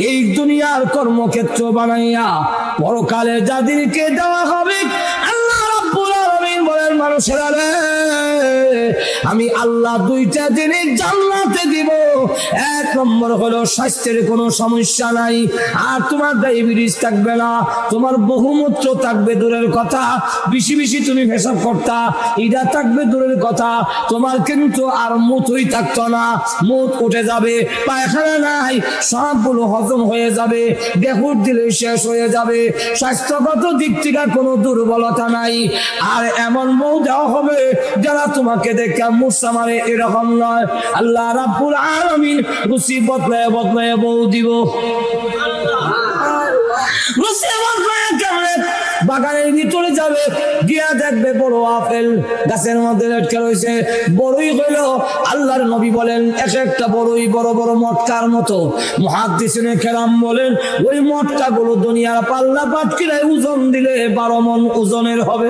এই দুনিয়ার কর্মক্ষেত্র বানাইয়া পরকালে যাদেরকে দেওয়া হবে আল্লাহ রাব্বুল আলামিন বলেন মানুষেরা রে আমি আল্লাহ দুইটা জিনিস জান্নাতে দিব। এক নম্বর হলো স্বাস্থ্যের কোনো সমস্যা নাই, আর তোমার ডায়াবেটিস থাকবে না, তোমার বহুমূত্র থাকবে দূরের কথা, বেশি বেশি তুমি পেশাব করতা এটা থাকবে দূরের কথা, তোমার কিন্তু আর মুতই থাকতো না, মুত উঠে যাবে, পায়খানা নাই, সবগুলো হজম হয়ে যাবে, বেহুশ দিলে শেষ হয়ে যাবে, স্বাস্থ্যগত দিক থেকে কোনো দুর্বলতা নাই। আর এমন বউ দেওয়া হবে যারা তোমাকে দেখে মুসা মারে এরকম নয়, আল্লাহ রাব্বুল আলামিন রুচি বদলায় বদলায় বউ দিব। রুচি বদলায় কেমনে? বাগানের ভিতরে যাবে, গিয়া দেখবে বড় আপেল গাছের মধ্যে লটকে রয়েছে, বড়ই হইল আল্লাহর নবী বলেন এক একটা বড়ই বড় বড় মটকার মতো। মুহাদ্দিসিনে কেরাম বলেন ওই মটকা গুলো দুনিয়ার পাল্লা পাটকিরায় ওজন দিলে 12 মণ ওজনের হবে।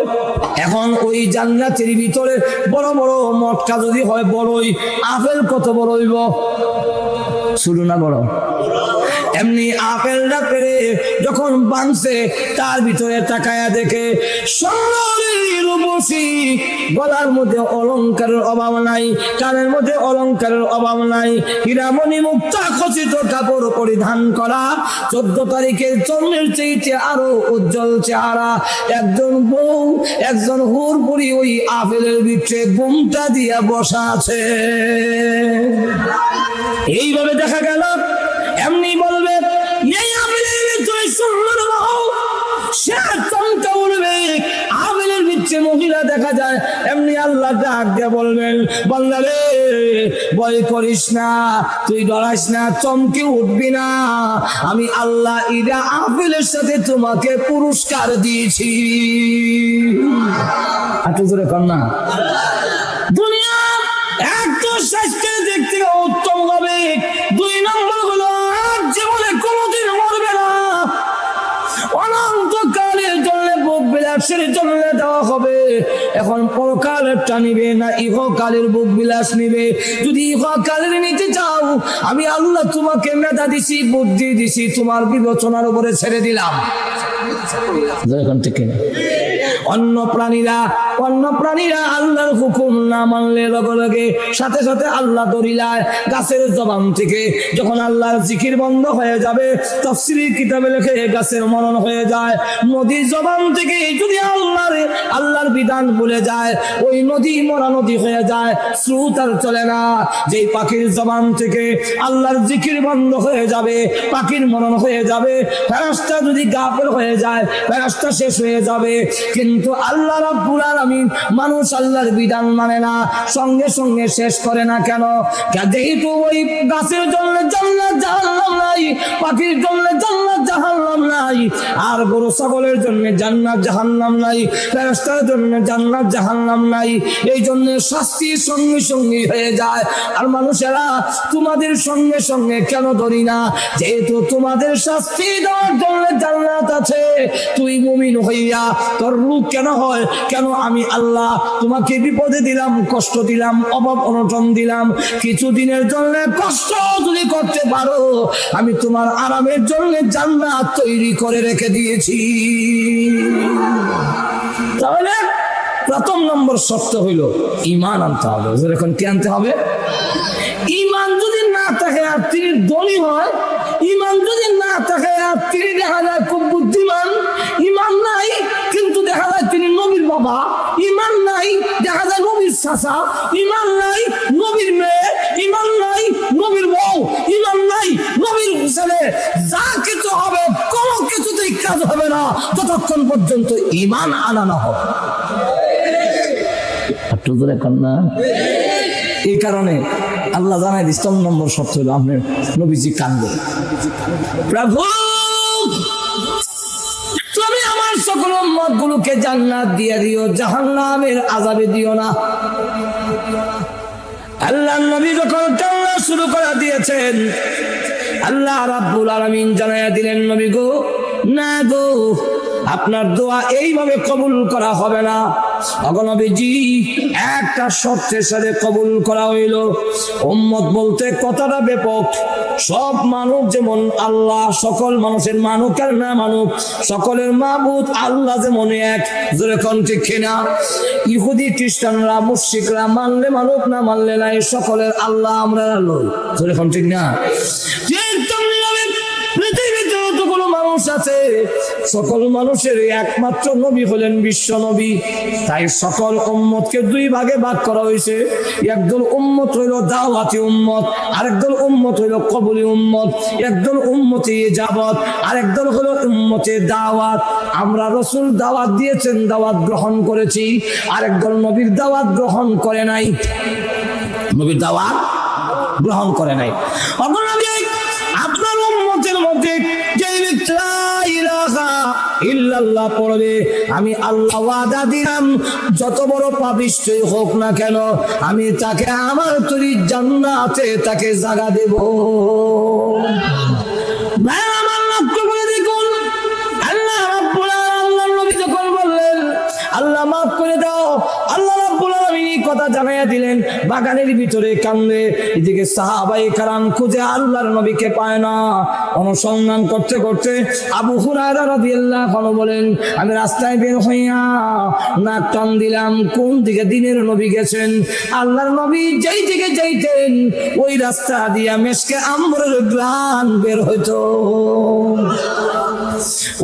এখন ওই জান্নাতের ভিতরে বড় বড় মটকা যদি হয় বড়ই, আপেল কত বড় হইব? শুরু না বড়? এমনি আপেলটা পেরে যখন বানছে তার ভিতরে তাকায়া দেখে সোনার রূপসী, গলার মধ্যে অলংকারের অভাব নাই, কানের মধ্যে অলংকারের অভাব নাই, হীরামণি মুক্তা খচিত কাপড় পরিধান করা, 14 তারিখের চন্দ্রের চাইতে আরো উজ্জ্বল চেহারা একজন বউ, একজন হুরপুরি ওই আপেলের ভিতরে ঘুমটা দিয়া বসা আছে। এইভাবে দেখা গেল এমনি বলবে এই আপেলের ভিতরে সুন্দর বউ, সে চমকে উঠবে। আপেলের ভিতরে মহিলা দেখা যায়, এমনি আল্লাহ ডাক দিয়ে বলবেন বান্দা রে ভয় করিস না, তুই ডরাস না, চমকে উঠবি না, আমি আল্লাহ ইরা আপেলের সাথে তোমাকে পুরস্কার দিয়েছি। এত জোরে কর না। দুনিয়া একদম স্বাস্থ্যের দিক থেকে উত্তম হবে। 2 নম্বর হলো জীবনে কোনোদিন মরবে না, অনন্তকালের জন্য বুক বিলাসের জন্য দেওয়া হবে। এখন পরকালেরটা নিবে না ইহকালের বুক বিলাস নিবে? যদি ইহকালের নিতে চাও আমি আল্লাহ তোমাকে মেধা দিছি, বুদ্ধি দিছি, তোমার বিবেচনার উপরে ছেড়ে দিলাম। এখন থেকে অন্য প্রাণীরা আল্লাহর হুকুম না মানলে লগে লগে সাথে সাথে আল্লাহ দরিলায় গাছের জবান থেকে যখন আল্লাহর জিকির বন্ধ হয়ে যাবে, তাফসীরের কিতাবে লেখে গাছের মরণ হয়ে যায়। নদীর জবান থেকে যদি আল্লাহর বিধান ভুলে যায়, ওই নদী মরা নদী হয়ে যায়, স্রোত আর চলে না। যেই পাখির জবান থেকে আল্লাহর জিকির বন্ধ হয়ে যাবে, পাখির মরণ হয়ে যাবে, ফেরেশতা যদি গাফেল হয়ে যায় ফেরেশতা শেষ হয়ে যাবে। কিন্তু আল্লাহ রাব্বুল আলামিন মানুষ আল্লাহর বিধান মানে না, সঙ্গে সঙ্গে শেষ করে না। কেন? যেহেতু ওই গাছের জন্য জান্নাত জাহান্নাম নাই, পাখির জন্য জান্নাত জাহান্নাম নাই, আর গরু ছাগলের জন্য জান্নাত জাহান্নাম নাই, ফেরেশতার জন্য জান্নাত জাহান্নাম নাই। এই জন্য শাস্তি সঙ্গে সঙ্গে হয়ে যায়। আর মানুষেরা তোমাদের সঙ্গে সঙ্গে কেন ধরি না? যেহেতু তোমাদের শাস্তি দেওয়ার জন্য জান্নাত আছে, তুই মুমিন হইয়া তোর রূপ কেন হয়? কেন আমি আল্লাহ তোমাকে বিপদে দিলাম, কষ্ট দিলাম, অভাব অনটন দিলাম, কিছুদিনের জন্য কষ্ট যদি করতে পারো আমি তোমার আরামের জন্য জান্নাত তৈরি করে রেখে দিয়েছি। তাহলে প্রথম নম্বর শর্ত হইল ঈমান আনতে হবে। এখন কি আনতে হবে? ঈমান যদি না থাকে আর তিনি ধনী হয়, ঈমান যদি না থাকে আর তিনি দেখা যায় খুব বুদ্ধিমান, ঈমান নাই কিন্তু দেখা যায় তিনি নবীর বাবা, ঈমান নাই দেখা যায় নবীর চাচা, ঈমান নাই নবীর মেয়ে, ঈমান নাই নবীর বউ, ঈমান নাই নবীর ছেলে, যা কিছু হবে কোনো কিছুতেই কাজ হবে না ততক্ষণ পর্যন্ত ঈমান আনা না হবে। এই কারণে আল্লাহ জানাই 10 নম্বর শর্ত হলো আপনার নবীজি কান্দে, প্রভু তুমি আমার সকল উম্মত গুলোকে জান্নাত দিয়ে দিও, জাহান্নামের আযাবে দিও না। আল্লাহ নবী যখন কান্না শুরু করে দিয়েছেন, আল্লাহ রাব্বুল আলামিন জানাইয়া দিলেন নবী গো, না গো আপনার দোয়া এইভাবে কবুল করা হবে না। ওগো নবীজি একটা শর্তের সাথে কবুল করা হইল। উম্মত বলতে কথাটা ব্যাপক, সব মানুষ যেমন আল্লাহ, সকল মানুষের মানুক আর না মানুক, সকলের মাবুদ আল্লাহ যেমন এক, যেরকম ঠিক কিনা? ইহুদি খ্রিস্টানরা মুশরিকরা মানলে মানুক, না মানলে নাই, সকলের আল্লাহ আমরা লই, যেরকম ঠিক না? পৃথিবীতে যতগুলো মানুষ আছে সকল মানুষের একমাত্র নবী হলেন বিশ্ব নবী। তাই সকল উম্মতকে দুই ভাগে ভাগ করা হয়েছে। একদল উম্মত হইল দাওয়াতি উম্মত, আরেকদল উম্মত হইল কবুলি উম্মত, একদল উম্মতে ইজাবত, আরেকদল হলো উম্মতে দাওয়াত। আমরা রাসূল দাওয়াত দিয়েছেন, দাওয়াত গ্রহণ করেছি, আরেকদল নবীর দাওয়াত গ্রহণ করে নাই, নবীর দাওয়াত গ্রহণ করে নাই। আপনার উম্মতের মধ্যে যে লা ইলাহা ইল্লাল্লাহ পড়বে, আমি আল্লাহ ওয়াদা দিলাম যত বড় পাপিষ্ঠই হোক না কেন আমি তাকে আমার তৈরি জান্নাতে তাকে জায়গা দেব। ভাই আমার লক্ষ্য করে দেখুন, আল্লাহ রাব্বুল আলামিন নবী যখন বললেন আল্লাহ মাফ করে দাও, আল্লাহ রাব্বুল আলামিন কথা জানাইয়া দিলেন। বাগানের ভিতরে কান্দে, এদিকে সাহাবায়ে কেরাম খুঁজে আল্লাহর নবীকে পায় না। অনুসন্ধান করতে করতে আবু হুরায়রা রাদিয়াল্লাহু আনহু বলেন, আমি রাস্তায় বের হইয়া নাক টান দিলাম, কোন দিকে দিনের নবী গেছেন। আল্লাহর নবী যেই দিকে যাইতেন ওই রাস্তা দিয়া মেশকে আম্বরের গ্রান বের হইতো।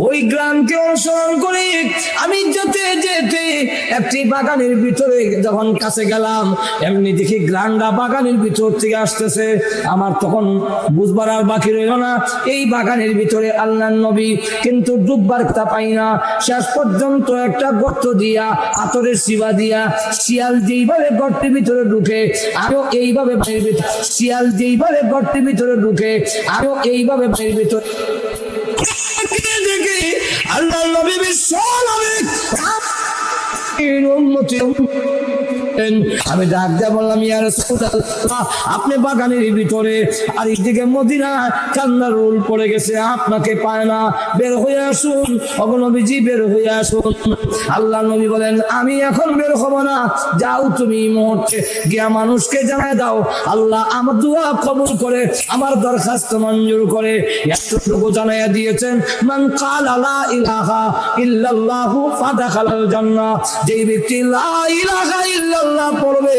ওই গ্রামকে অনুসরণ করে আমি যেতে যেতে একটি বাগানের ভিতরে যখন কাছে গেলাম, এমনি দেখি গ্রানটা বাগানের ভিতর থেকে আসতেছে। আমার তখন বুঝবার আর বাকি রইল না, এই বাগানের ভিতরে আল্লাহর নবী, কিন্তু ডুববার তা পাই না। শেষ পর্যন্ত একটা গর্ত দিয়া, আতরের শিবা দিয়া, শিয়াল যেইভাবে গর্তের ভিতরে ঢুকে আমিও এইভাবে বাইরের ভিতরে, শিয়াল যেইভাবে গর্তের ভিতরে ঢুকে আমিও এইভাবে বাইরের ভিতরে দেখি আল্লাহর নবী আমি ডাক দিয়ে বললাম, ইয়া রাসূলুল্লাহ আপনি বাগানের ভিতরে, আর এইদিকে মদিনা কান্নার রোল পড়ে গেছে, আপনাকে পায় না, বের হয়ে আসুন। ওগো নবীজি বের হয়ে আসুন। আল্লাহ নবী বলেন, আমি এখন বের হব না, যাও তুমি মুহূর্তে গিয়া মানুষকে জানায় দাও আল্লাহ আমার দোয়া কবুল করে, আমার দরখাস্ত মঞ্জুর করে। এতটুকু জানাইয়া দিয়েছেন, মান ক্বালা লা ইলাহা ইল্লাল্লাহু ফাদাখালাল জান্নাহ, যেই ব্যক্তি লা ইলাহা ইল্লাল্লাহ পড়বে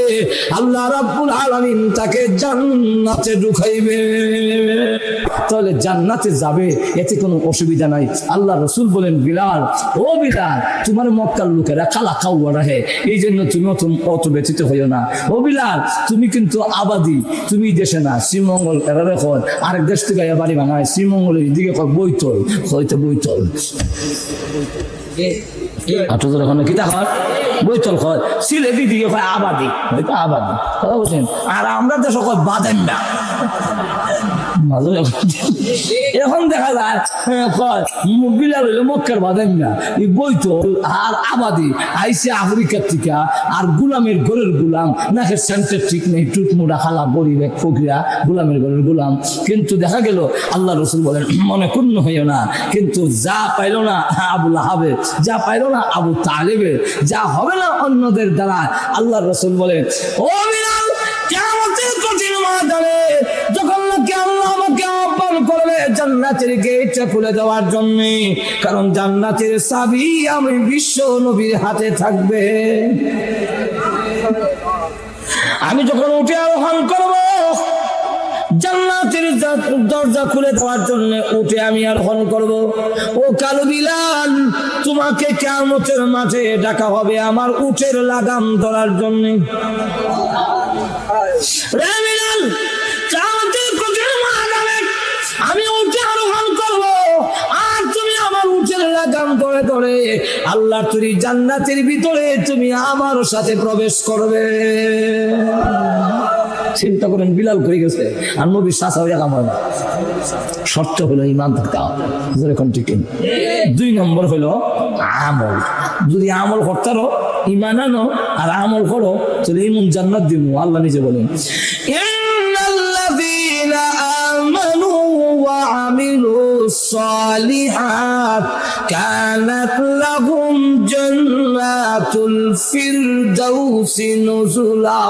আল্লাহ রাব্বুল আলামিন তাকে জান্নাতে ঢুকাইবে। তাহলে জান্নাতে যাবে, এতে কোনো অসুবিধা নাই। আল্লাহ রাসূল বলেন, বিলাল ও বিলাল, তোমার মক্কার লোকেরা কালা কাউয়া রাখে, এই জন্য তুমি অত ব্যথিত হইও না। ও বিলাল তুমি কিন্তু আবাদি, তুমি দেশে না, শ্রীমঙ্গল এরা রেখো, আরেক দেশ থেকে বাড়ি ভাঙায়, শ্রীমঙ্গলের দিকে বৈতল, হয়তো বৈতল বৈতল হয়, সিলেটি দিকে হয় আবাদি, আবাদি বুঝছেন। আর আমরা তো সকল বাদেন না, এখন দেখা যায় বিলাল হইলো মক্কার বাদেন না, এই বৈতল আর আবাদি আইসে আফ্রিকার থেকে, আর গুলামের ঘরের গুলাম, নাকের সেন্টার ঠিক নেই, টুটমুড়া খালা গরিব এক ফকিরা, গুলামের ঘরের গুলাম। কিন্তু দেখা গেল আল্লাহ রাসূল বলেন, মনে ক্ষুণ্ণ হইও না, কিন্তু যা পাইল না আবু লাহাবের, যা পাইল না আবু তালেবের, যা হবে না অন্যদের দ্বারা, আল্লাহ রাসূল বলেন, ও বিলাল কিয়ামতের কঠিন ময়দানে যখন লোকে আল্লাহ আমাকে আহ্বান করবে জান্নাতের গেটটা খুলে দেওয়ার জন্য, কারণ জান্নাতের চাবি আমি বিশ্ব নবীর হাতে থাকবে। আমি যখন উঠে আরোহণ করব জান্নাতের দরজা খুলে দেওয়ার জন্য উঠে আমি আরোহণ করব, ও কালো বিলাল তোমাকে কিয়ামতের মাঠে ডাকা হবে আমার উটের লাগাম ধরার জন্য। আমি উঠে আরোহণ করব, আর তুমি আমার উটের লাগাম ধরে ধরে আল্লাহ তৈরি জান্নাতের ভিতরে তুমি আমার সাথে প্রবেশ করবে। চিন্তা করেন, বিলাল করে গেছে আর নবীর শাসা হইয়া কাম হয় না। শর্ত হলো ইমান থাকতে হবে, যেরকম ঠিক। 2 নম্বর হলো আমল। যদি আমল করতে পারো, ইমান আনো আর আমল করো, তাহলে ইমান জান্নাত দিব। আল্লাহ নিজে বলেন, ইন্নাল্লাযীনা আমানু ওয়া আমিলুস সালিহাত কানাত লাহুম জান্নাতুল জান্নাতুল ফিরদাউসি নুজুলা।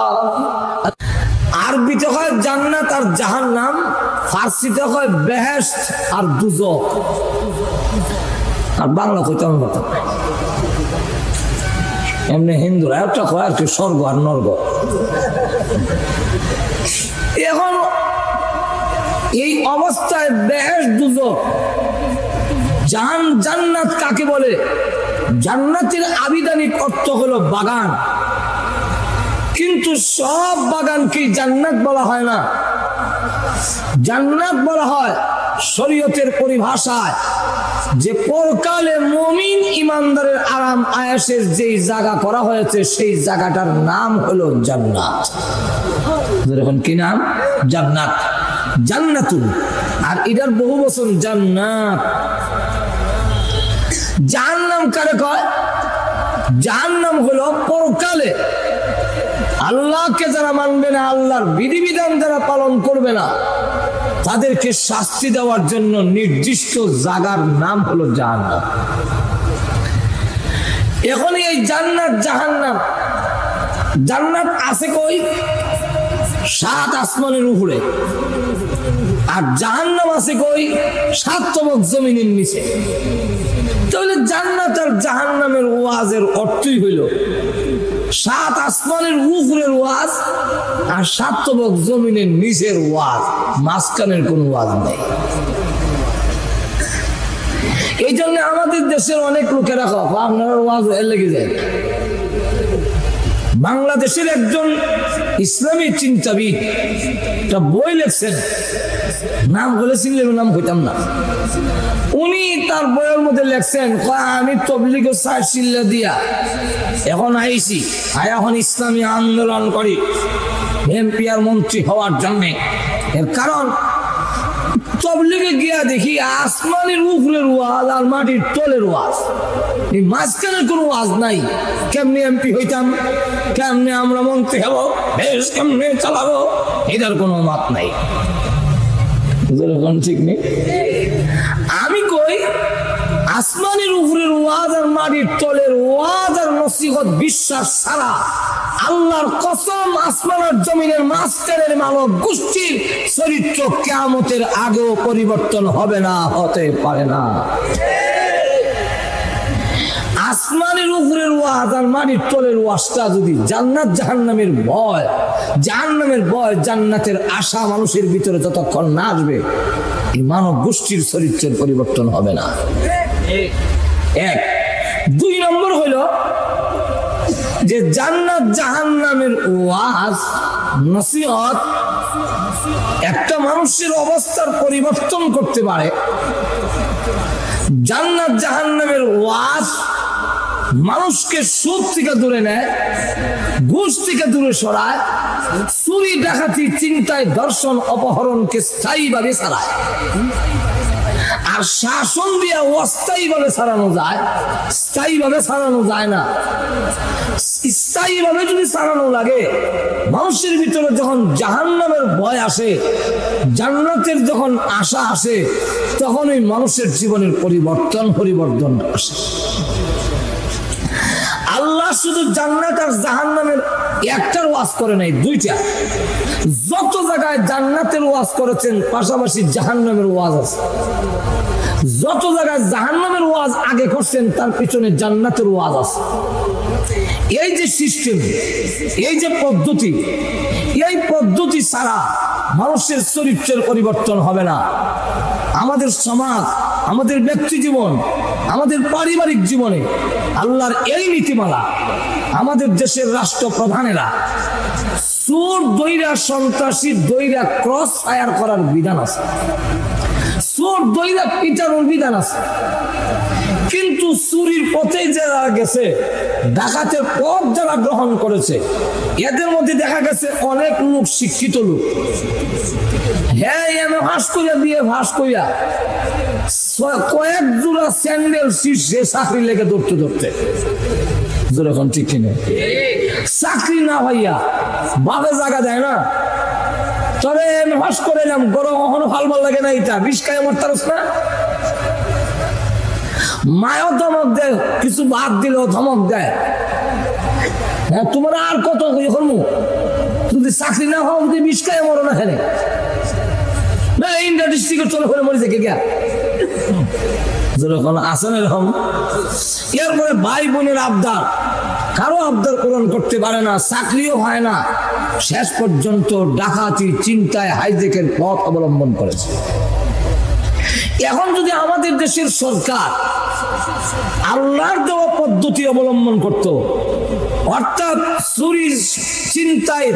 আরবিতে হয় জান্নাত আর জাহান্নাম, ফার্সিতে হয় বেহেশত আর দুজক। আর বাংলা কইতে আমার কথা এমনি হিন্দুরা একটা কয় আর কি স্বর্গ আর নর্গ। এখন এই অবস্থায় বেহেশত দুজক জান্নাত কাকে বলে? জান্নাতের আবিধানিক অর্থ হলো বাগান, কিন্তু সব বাগানকে জান্নাত বলা হয় না। জান্নাত বলা হয় শরীয়তের পরিভাষায় যে পরকালে মুমিন ইমানদারের আরাম আয়েশের যেই জায়গা করা হয়েছে সেই জায়গাটার নাম হলো জান্নাত। এখন কি নাম? জান্নাত, জান্নাতুল। আর এটার বহু বচন জান্নাত। জাহান্নাম কারে কয়? জাহান্নাম হলো পরকালে আল্লাহকে যারা মানবে না, আল্লাহর বিধিবিধান যারা পালন করবে না, তাদেরকে শাস্তি দেওয়ার জন্য নির্দিষ্ট জায়গার নাম হলো জাহান্নাম। এখন এই জান্নাত জাহান্নাম, জান্নাত আছে কই? 7 আসমানের উপরে। আর জাহান্নাম আছে কই? 7 তবক জমিনের নিচে। তাহলে জান্নাত আর জাহান্নামের ওয়াজের অর্থই হইল 7 আসমানের উপরের ওয়াজ আর 7 তবক জমিনের নিচের ওয়াজ, মাঝখানের কোন ওয়াজ নেই। এই জন্য আমাদের দেশের অনেক লোকেরা আপনার ওয়াজ লেগে যায়। বাংলাদেশের একজন ইসলামী চিন্তাবিদ একটা বই লিখছেন, নাম বলে চিনলে নাম হইতাম না। উনি তার বইয়ের মধ্যে লেখছেন, আমি তবলিগের সাইসিল্লা দিয়া এখন আইছি, এখন ইসলামী আন্দোলন করি এমপি আর মন্ত্রী হওয়ার জন্য। এর কারণ তবলিগে গিয়া দেখি আসমানের উপরের ওয়াজ আর মাটির তলের ওয়াজ, এই মাঝখানের কোনো ওয়াজ নাই। কেমনে এমপি হইতাম, কেমনে আমরা মন্ত্রী হব, দেশ কেমনে চালাবো, এটার কোনো মত নাই। ঠিক নেই। আমি কই আসমানের উপরের ওয়াজ আর মাটির তলের ওয়াজ আর নসিহত বিশ্বাস ছাড়া আল্লাহর কসম আসমান আর জমিনের মাঝখানের মানব গোষ্ঠীর চরিত্র কিয়ামতের আগেও পরিবর্তন হবে না, হতে পারে না। আসমানের উপরের ওয়াজ আর মাটির তলের ওয়াজটা যদি জান্নাত জাহান্নামের ভয়, জাহান্নামের ভয় জান্নাতের আশা মানুষের ভিতরে যতক্ষণ না আসবে, এই মানব গোষ্ঠীর চরিত্রের পরিবর্তন হবে না। 1 2 নম্বর হলো যে জান্নাত জাহান্নামের ওয়াজ নসিহত একটা মানুষের অবস্থার পরিবর্তন করতে পারে। জান্নাত জাহান্নামের ওয়াজ মানুষকে সুদ থেকে দূরে নেয়, ঘুষ থেকে দূরে সরায়, চুরি ডাকাতি চিন্তায় ধর্ষণ অপহরণকে স্থায়ীভাবে ছাড়ায়। আর শাসন দিয়ে অস্থায়ীভাবে ছাড়ানো যায়, স্থায়ীভাবে ছাড়ানো যায় না। স্থায়ীভাবে যদি ছাড়ানো লাগে, মানুষের ভিতরে যখন জাহান্নামের ভয় আসে, জান্নাতের যখন আশা আসে, তখন ওই মানুষের জীবনের পরিবর্তন আসে। আল্লাহ শুধু জান্নাত আর জাহান্নামের একটার ওয়াজ করে নাই, 2টা। যত জায়গায় জান্নাতের ওয়াজ করেছেন পাশাপাশি জাহান্নামের ওয়াজ আছে। যত জায়গায় জাহান্নামের ওয়াজ আগে করছেন তার পিছনে জান্নাতের ওয়াজ আছে। এই যে সিস্টেম, এই যে পদ্ধতি, এই পদ্ধতি ছাড়া মানুষের চরিত্রের পরিবর্তন হবে না। আমাদের সমাজ, আমাদের ব্যক্তি জীবন, আমাদের পারিবারিক জীবনে আল্লাহর এই নীতিমালা, আমাদের দেশের রাষ্ট্রপ্রধানেরা চোর দইরা সন্ত্রাসী দইরা ক্রস ফায়ার করার বিধান আছে, চোর দইরা পিটানোর বিধান আছে। কিন্তু চুরির পথে যারা গেছে, ডাকাতের পথ যারা গ্রহণ করেছে, এদের মধ্যে দেখা গেছে অনেক লোক শিক্ষিত লোক। হ্যাঁ, আমি ভাস করিয়া দিয়ে ভাস করিয়া কয়েক জোড়া স্যান্ডেল শীর্ষে চাকরি লেগে ধরতে যখন ঠিক কিনে চাকরি না ভাইয়া বাপে জায়গা দেয় না। তবে আমি ভাস করে এলাম, গরম কখনো ভাল লাগে না, এটা বিষ খাই আমার তারস না। মায়ও ধমক দেয়, কিছু বাদ দিলেও ধমক দেয়। হ্যাঁ, তোমার আর কত করবো, যদি চাকরি না হও যদি বিষ খায় মরো না খেলে না, ইন্ডিয়া ডিস্ট্রিক্টে চলে করে মরে থেকে গিয়া যেরকম আসেন এরকম। এরপরে ভাই বোনের আবদার, কারো আবদার পূরণ করতে পারে না, চাকরিও হয় না, শেষ পর্যন্ত ডাকাতি, চিন্তায়, হাইজেকের পথ অবলম্বন করেছে। এখন যদি আমাদের দেশের সরকার আল্লাহর দেওয়া পদ্ধতি অবলম্বন করত, অর্থাৎ চুরি, চিন্তায়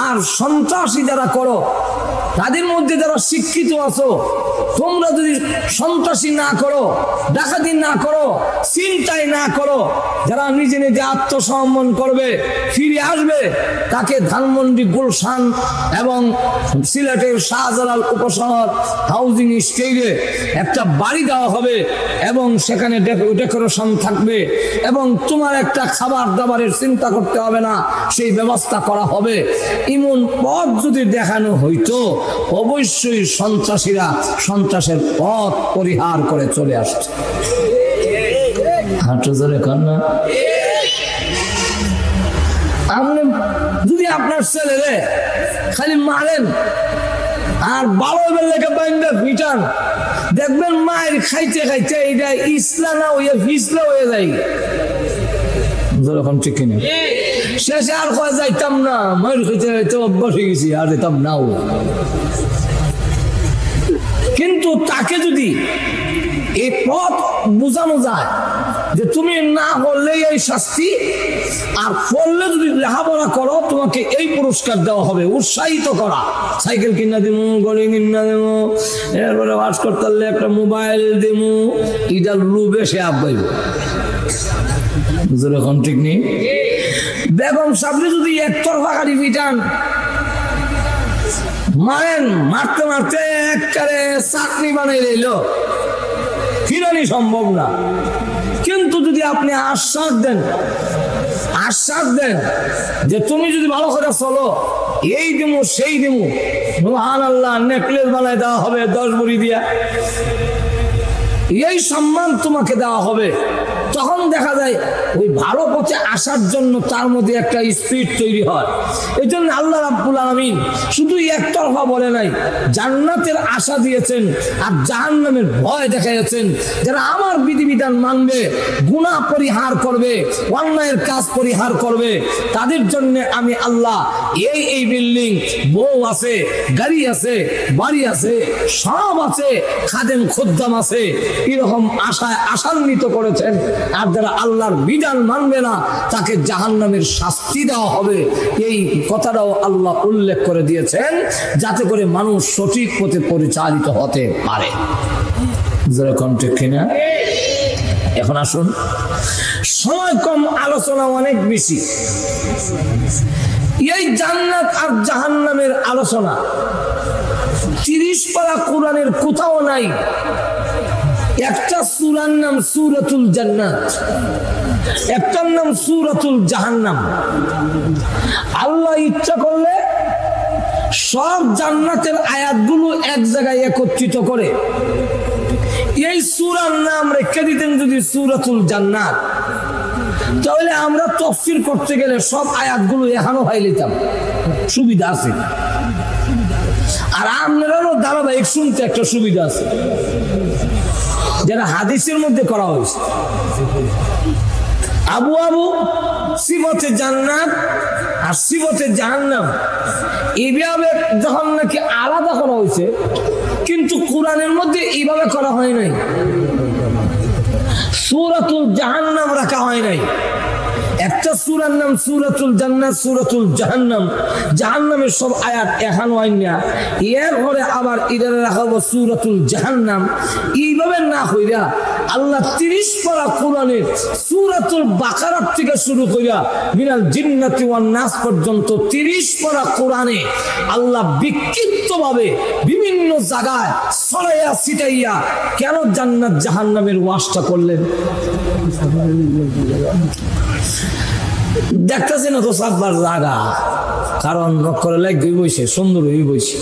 আর সন্ত্রাসী যারা করো তাদের মধ্যে যারা শিক্ষিত আছো, তোমরা যদি সন্ত্রাসী না করো, ডাকাতি না করো, চিন্তায় না করো, যারা নিজে নিজে আত্মসমর্পণ করবে, ফিরে আসবে, তাকে ধানমন্ডি, গুলশান এবং সিলেটের শাহজালাল উপশহর হাউজিং স্টেটে একটা বাড়ি দেওয়া হবে এবং সেখানে ডেকোরেশন থাকবে এবং তোমার একটা খাবার দাবারের চিন্তা করতে হবে না, সেই ব্যবস্থা করা হবে। এমন পথ যদি দেখানো হইতো, অবশ্যই সন্ত্রাসীরা সন্ত্রাসের পথ পরিহার করে চলে আসছে। আপনি যদি আপনার ছেলেরে খালি মারেন আর বারো লেখা বাইন্দা পিটান, দেখবেন মায়ের খাইতে খাইতে এটা ইসলা না হইয়া ফিসলা হয়ে যায়। ঠিক কিনা? শেষে আর কয়া যাইতাম না, মায়ের খাইতে খাইতে অভ্যাস হয়ে গেছি, আর যেতাম না। কিন্তু তাকে যদি এই পথ বোঝানো যায় যে তুমি না করলে এই শাস্তি, আর করলে যদি লেখাপড়া করো তোমাকে এই পুরস্কার দেওয়া হবে, উৎসাহিত করা, সাইকেল কিনা দিমু, গড়ি কিনা দিমু, এরপরে ওয়াশ করতে পারলে একটা মোবাইল দিমু, এটা লুবে সে আব্বাইব। এখন ঠিক নেই। বেগম সাবরি যদি একতরফা গাড়ি পিটান, মারেন, মারতে মারতে একবারে চাকরি বানাই রইল, ফিরানি সম্ভব না। কিন্তু যদি আপনি আশ্বাস দেন যে তুমি যদি ভালো করে চলো, এই দিমু সেই দিমু, সুবহানাল্লাহ, নেকলেস বানাই দেওয়া হবে 10 ভরি দিয়া, এই সম্মান তোমাকে দেওয়া হবে, তখন দেখা যায় ওই ভালো পথে আসার জন্য তার মধ্যে একটা স্পিড তৈরি হয়। এই জন্য আল্লাহ রাব্বুল আলামিন শুধু একতরফা বলে নাই, জান্নাতের আশা দিয়েছেন আর জাহান্নামের ভয় দেখাইছেন। যারা আমার বিধিবিধান মানবে, গুনাহ পরিহার করবে, অন্যায়ের কাজ পরিহার করবে, তাদের জন্য আমি আল্লাহ এই বিল্ডিং, বউ আছে, গাড়ি আছে, বাড়ি আছে, সব আছে, খাদেম খোদ্দাম আছে, এরকম আশায় আশান্বিত করেছেন। আর যারা আল্লাহর বিধান মানবে না, তাকে জাহান্নামের শাস্তি দেওয়া হবে। এই কথাটাও আল্লাহ উল্লেখ করে দিয়েছেন, যাতে করে মানুষ সঠিক পথে পরিচালিত হতে পারে। যেরকম ঠিক কিনা? এখন আসুন, সময় কম, আলোচনা অনেক বেশি। এই জান্নাত আর জাহান্নামের আলোচনা 30 পারা কোরআনের কোথাও নাই। একটা সূরার নাম সূরাতুল জান্নাত, একটার নাম সূরাতুল জাহান্নাম। আল্লাহ ইচ্ছা করলে সব জান্নাতের আয়াতগুলো এক জায়গায় একত্রিত করে এই সূরার নাম রেখে দিতেন যদি সূরাতুল জান্নাত, তাহলে আমরা তাফসীর করতে গেলে সব আয়াতগুলো এখানে পাই নিতাম, সুবিধা আছে। আর আপনারাও ধারাবাহিক শুনতে একটা সুবিধা আছে, যেটা হাদিসের মধ্যে করা হয়েছে। আবু সিফাতে জান্নাত আর সিফাতে জাহান্নাম এইভাবে যখন নাকি আলাদা করা হয়েছে, কিন্তু কোরআনের মধ্যে এইভাবে করা হয় নাই। সূরাতুল জাহান্নাম রাখা হয় নাই। একটা সূরার নাম সূরাতুল জান্নাত, সূরাতুল জাহান্নাম, জাহান্নামের সব আয়াত এখানে হয় না। এরপরে আবার ইদারে রাখা হবে সূরাতুল জাহান্নাম। এইভাবে না হইরা আল্লাহ 30 পারা কোরআনের সূরাতুল বাকারা থেকে শুরু কইরা মিনাল জিন্নাতি ওয়ান নাস পর্যন্ত 30 পারা কোরআনে আল্লাহ বিক্ষিপ্তভাবে বিভিন্ন জায়গায় ছড়াইয়া ছিটাইয়া কেন জান্নাত জাহান্নামের ওয়াজটা করলেন? দেখতেছেন তো সাতবার জায়গা, কারণ করে লাগবে বইছে, সুন্দর হয়ে বইছে।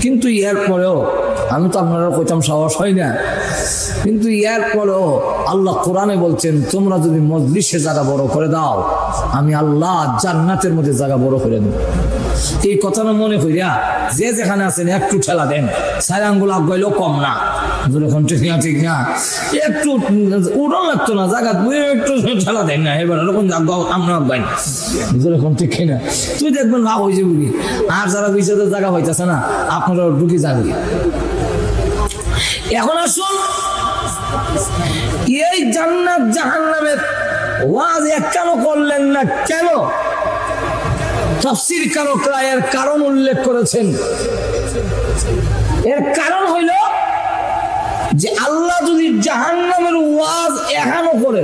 কিন্তু এর পরেও আমি তো আপনারা কইতাম সাহস হয় না, কিন্তু এর পরেও আল্লাহ কোরআনে বলছেন তোমরা যদি মজলিসে জায়গা বড় করে দাও আমি আল্লাহ জান্নাতের মধ্যে জায়গা বড় করে দেব। এই কথাটা মনে করিয়া যে যেখানে আছেন একটু ঠেলা দেন, 4 আঙ্গুল আগাইলেও কম না, যখন ঠিক না ঠিক না একটু উড়ন লাগতো না জায়গা, একটু ঠেলা দেন না, এবার এরকম আমরা আগাই যখন ঠিক না তুই দেখবেন ভাব হয়েছে বুঝি। আর যারা বিচারের জায়গা হইতেছে না আপনারা ঢুকে যাবে। এখন আসুন এই জান্নাত জাহান্নামের ওয়াজ কেন করলেন না, কেন? তাফসীরকারকরা এর কারণ উল্লেখ করেছেন। এর কারণ হইল যে আল্লাহ যদি জাহান্নামের ওয়াজ এখানো করে,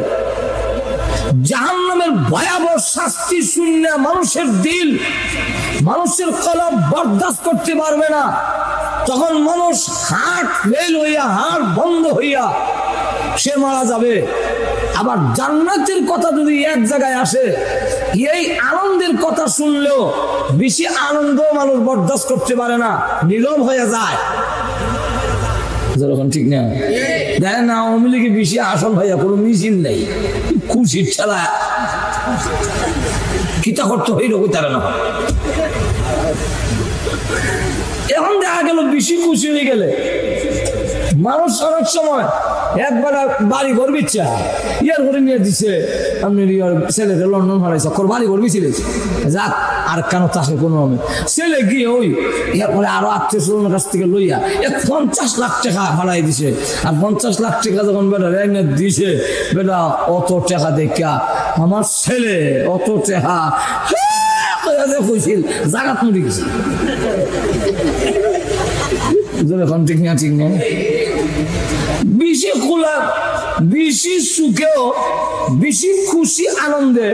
জাহান্নামের ভয়াবহ শাস্তি শুনে মানুষের দিল, মানুষের কলব বরদাস্ত করতে পারবে না, তখন মানুষ হার্ট ফেল হইয়া, হার্ট বন্ধ হইয়া সে মারা যাবে। আবার জান্নাতের কথা যদি এক জায়গায় আসে, এই আনন্দের কথা শুনলেও বেশি আনন্দ মানুষ বরদাস্ত করতে পারে না, নীরব হয়ে যায়। যখন ঠিক না দেখেন না আওয়ামী লীগে বেশি আসন ভাইয়া কোনো মিছিল নেই, খুশির ঠেলা কিতা করতে হইল তারা না। এখন দেখা গেল বেশি খুশি হয়ে গেলে মানুষ অনেক সময় একবার বাড়ি করবি ইচ্ছা ইয়ার করে নিয়ে দিছে, আপনি ছেলেকে লন্ডন হারাইছে বাড়ি করবি ছিল যাক আর কেন তাকে কোনো ছেলে গিয়ে ওই এরপরে আরো আত্মীয় স্বজনের কাছ থেকে লইয়া 50 লাখ টাকা ভাড়াই দিছে। আর 50 লাখ টাকা যখন বেটা রেনে দিছে, বেটা অত টাকা দেখা আমার ছেলে অত টাকা কইছিল জাগাত মরে গেছে। এখন ঠিক না ঠিক না বেশি খোলা, বেশি সুখেও, বেশি খুশি আনন্দে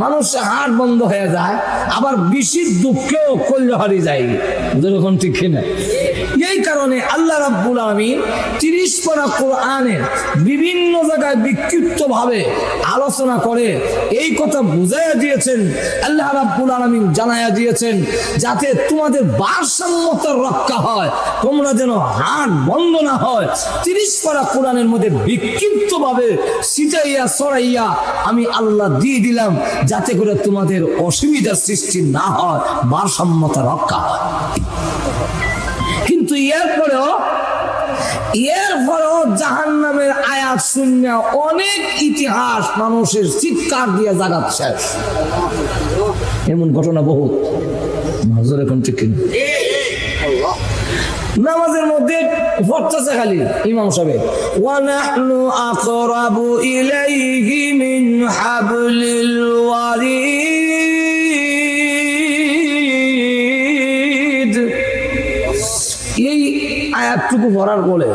মানুষের হাড় বন্ধ হয়ে যায়, আবার বেশি দুঃখেও কল্যাণ হারিয়ে যায়। যখন ঠিক না এই কারণে আল্লাহ রাব্বুল আলামিন 30 পারা কোরআনের বিভিন্ন জায়গায় বিক্ষিপ্ত ভাবে আলোচনা করে এই কথা বুঝাইয়া দিয়েছেন। আল্লাহ রাব্বুল আলামিন জানাইয়া দিয়েছেন যাতে তোমাদের ভারসাম্যতা রক্ষা হয়, তোমরা যেন হাড় বন্ধ না হয়। 30 পারা কোরআনের মধ্যে বিক্ষিপ্ত ভাবে ছিটাইয়া ছড়াইয়া আমি আল্লাহ দিয়ে দিলাম যাতে করে তোমাদের অসুবিধার সৃষ্টি না হয়, ভারসাম্যতা রক্ষা হয়। কিন্তু এরপরেও জাহান্নামের আয়াত শুনে অনেক ইতিহাস মানুষের চিৎকার দিয়ে জাগাত শেষ, এমন ঘটনা বহুত। এখন ঠিক নামাজের মধ্যে পড়তেছে খালি ইমাম সাহেব ওয়া নাহনু আকরাবু ইলাইহি মিন হাবলিল ওয়ারিদ। এই আয়াতটুকু পড়ার পরে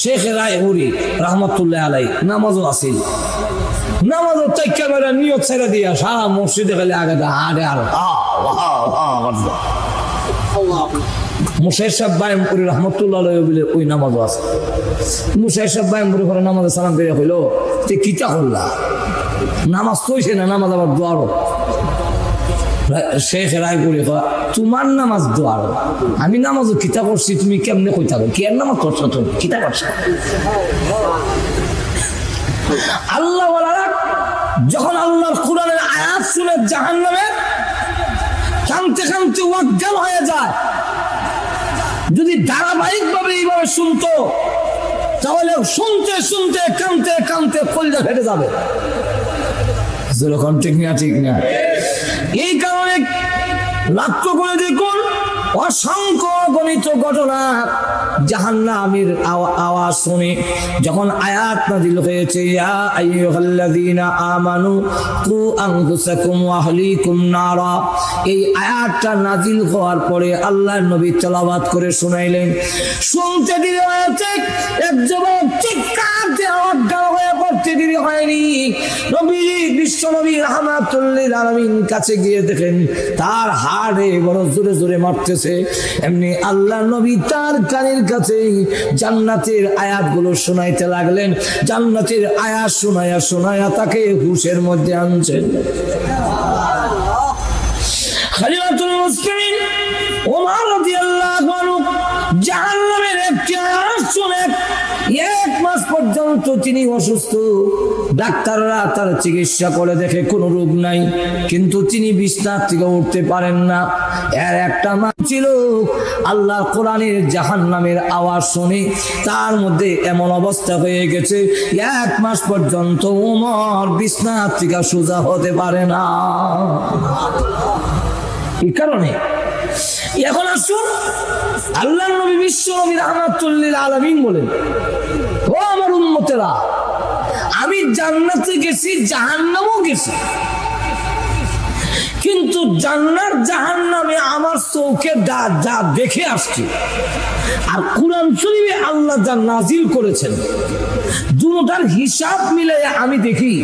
শেখ রায়পুরি রহমতুল্লাহ আলাইহি নামাজও আসিল, নামাজও তাইকা বেড়া নিয়ত ছেড়ে দিয়া সারা মসজিদে খালি আগে হাড়ে আর মুশাইর সাহেব বাইমপুরি রহমতুল্লাহ বলে ওই নামাজও আছে। মুশাইর সাহেব বাইমপুরি করে নামাজে সালাম পেয়ে হইল তে কিতা করলা, নামাজ তৈছে না, নামাজ আবার দোয়ারো। শেখ রায়পুরি তোমার নামাজ দোয়ারো, আমি নামাজও কিতা করছি, তুমি কেমনে কই থাকো, কি আর নামাজ করছো, তুমি কিতা করছো? আল্লাহ যখন আল্লাহর কোরআনের আয়াত শুনে জাহান্নামে কানতে কানতে অজ্ঞান হয়ে যায়, যদি ধারাবাহিক ভাবে এইভাবে শুনতো তাহলে শুনতে শুনতে কানতে কানতে কলিজা ফেটে যাবে। যেরকম ঠিক না ঠিক না এই কারণে লক্ষ্য করে দেখুন অসংখ্য গণিত ঘটনা জাহান্নামের আওয়াজ শুনে যখন আয়াত নাযিল হয়েছে ইয়া আইয়ুহাল্লাযীনা আমানু কু আনফুসাকুম ওয়া আহলিকুম নারা, এই আয়াতটা নাযিল হওয়ার পরে আল্লাহর নবী তেলাওয়াত করে শুনাইলেন। শুনতে দেরি হয়েছে, এক যুবক চিৎকার দিয়ে অজ্ঞান হয়ে পড়তে দেরি হয়নি। নবী বিশ্ব নবী রাহমাতুল লিল আলামিন কাছে গিয়ে দেখেন তার হাড়ে বড় জোরে জোরে মারতেছে। এমনি আল্লাহ নবী তার কানের কাছে জান্নাতের আয়াতগুলো শোনাইতে লাগলেন। জান্নাতের আয়াত শোনায়া শোনায়া তাকে হুশের মধ্যে আনছেন। খলিফাতুল মুসলিমিন ওমর রাদিয়াল্লাহু আনহু জাহান্নামের একটি আওয়াজ শুনে 1 মাস পর্যন্ত তিনি অসুস্থ। ডাক্তাররা তার চিকিৎসা করে দেখে কোনো রোগ নাই, কিন্তু তিনি বিছানা থেকে উঠতে পারেন না। এর একটা মান ছিল আল্লাহ কোরআনের জাহান্নামের আওয়াজ শুনে তার মধ্যে এমন অবস্থা হয়ে গেছে 1 মাস পর্যন্ত ওমর বিছানা থেকে সোজা হতে পারে না। এই কারণে এখন আসুন, আল্লাহর নবী বিশ্ব নবী রাহমাতুল লিল আলামিন বলেন, ও আমার উম্মতেরা, আমি জান্নাতে গেছি, জাহান্নামও গেছি, কিন্তু জান্নাত জাহান্নামে আমার চোখে যা দেখে আসছি আর কোরআন শরীফে আল্লাহ যা নাজিল করেছেন, দুটোটার হিসাব মিলে আমি দেখি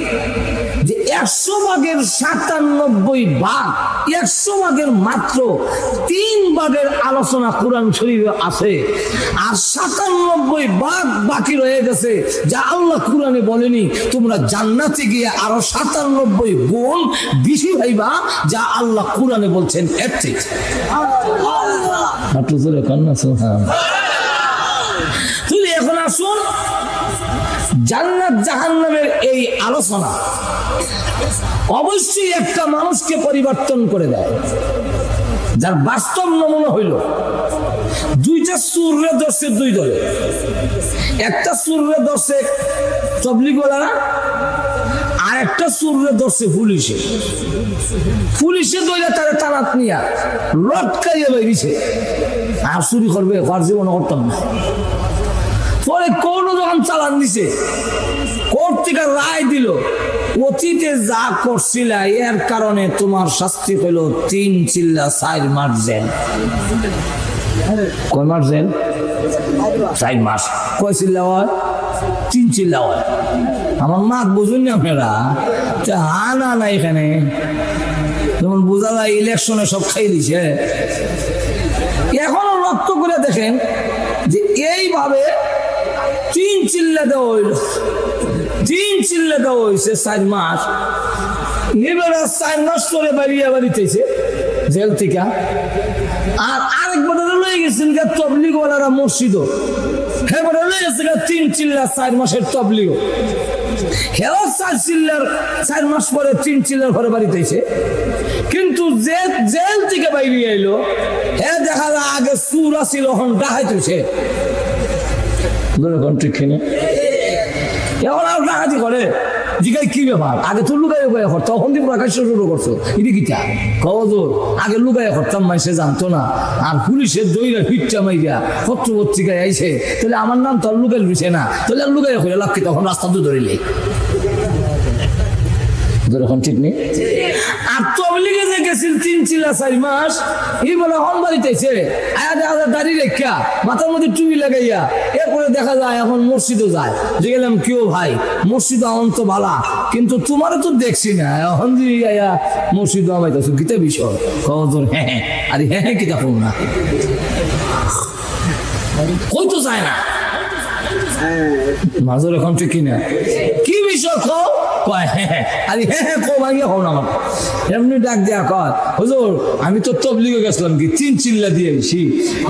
যে 100 ভাগের 97 ভাগ, 100 ভাগের মাত্র 3 ভাগের আলোচনা কোরআন শরীফে আছে, আর 97 ভাগ বাকি রয়ে গেছে যা আল্লাহ কোরআনে বলেনি। তোমরা জান্নাতে গিয়ে আরো 97 গুণ বেশি ভাইবা যা আল্লাহ কোরআনে বলছেন। এর ঠিক তুই এখন আসুন, জান্নাত জাহান্নামের এই আলোচনা অবশ্যই একটা মানুষকে পরিবর্তন করে দেয়। যার বাস্তব নমুনা হইল, 2টা সূরা ধরছে 2 দলে, একটা সূরা ধরছে তাবলীগওয়ালারা, আর একটা সূরা ধরছে পুলিশে। পুলিশে দইলা তারা তালাত নিয়া লটকাইয়া বাইরিছে, আর চুরি করবে আর জীবন করতাম না। পরে কোন যখন চালান দিছে, কোর্ট থেকে রায় দিল, অতীতে যা করছিলা এর কারণে তোমার শাস্তি হইল 3 চিল্লা 4 মাস জেল। কয় মাস জেল? 4 মাস। কয় চিল্লা হয়? 3 চিল্লা হয়। আমার মা বুঝুন না আপনারা, হানা না এখানে যেমন বোঝা যায় ইলেকশনে সব খাই দিছে। এখনো লক্ষ্য করে দেখেন যে এইভাবে 3 চিল্লা দেওয়া হইল, 3 চিল্লা দেওয়া হয়েছে 4 মাস। এবারে 4 মাস পরে বাড়িয়ে বাড়িতেছে জেল থেকে। আর আরেকবার লয়ে গেছেন তবলিগওয়ালারা মসজিদ, এবারে লয়ে গেছে 3 চিল্লা 4 মাসের তবলিগ। হেও 4 চিল্লার 4 মাস পরে 3 চিল্লার ঘরে বাড়িতেছে, কিন্তু জেল থেকে বাইরে এলো, হে দেখা যায় আগে সুরা ছিল, এখন ডাকাইতেছে। এখন আর ডাকাতি করে, জিগাই কি ব্যাপার? আগে তো লুকাই করতো, তখন দিয়ে প্রকাশ শুরু করছো। ইদি কিটা কজোর আগে লুকাই করতাম, মাইসে জানতো না। আর পুলিশের দইরা ফিটটা মাইরা পত্র পত্রিকায় আইছে, তাহলে আমার নাম তো আর লুকাই লুছে না, তাহলে আর লুকাই করে লাভ কি? তখন রাস্তা তো ধরিলে এখন ঠিক নেই। আর তবলিগে যে গেছিল 3 চিল্লা 4 মাস, এই বলে হন বাড়িতেছে দাঁড়িয়ে রেখা মাথার মধ্যে টুপি লাগাইয়া, এরপরে দেখা যায় এখন মসজিদও যায়। যে গেলাম কেউ ভাই মসজিদ এখন তো ভালা, কিন্তু তোমারও তো দেখছি না, এখন মসজিদ আমাইতেছ গীতা বিষয় কজন? হ্যাঁ হ্যাঁ, আরে হ্যাঁ হ্যাঁ কিতা করো না, কই তো যায় না মাজর এখন ঠিক কিনা কি বিষয় কও? কয় হ্যাঁ, আরে হ্যাঁ হ্যাঁ কো ভাঙিয়া হও না আমার। এমনি ডাক দেয়া কয়, হুজুর আমি তো তবলিগে গেছিলাম, কি 3 চিল্লা দিয়ে আইছি,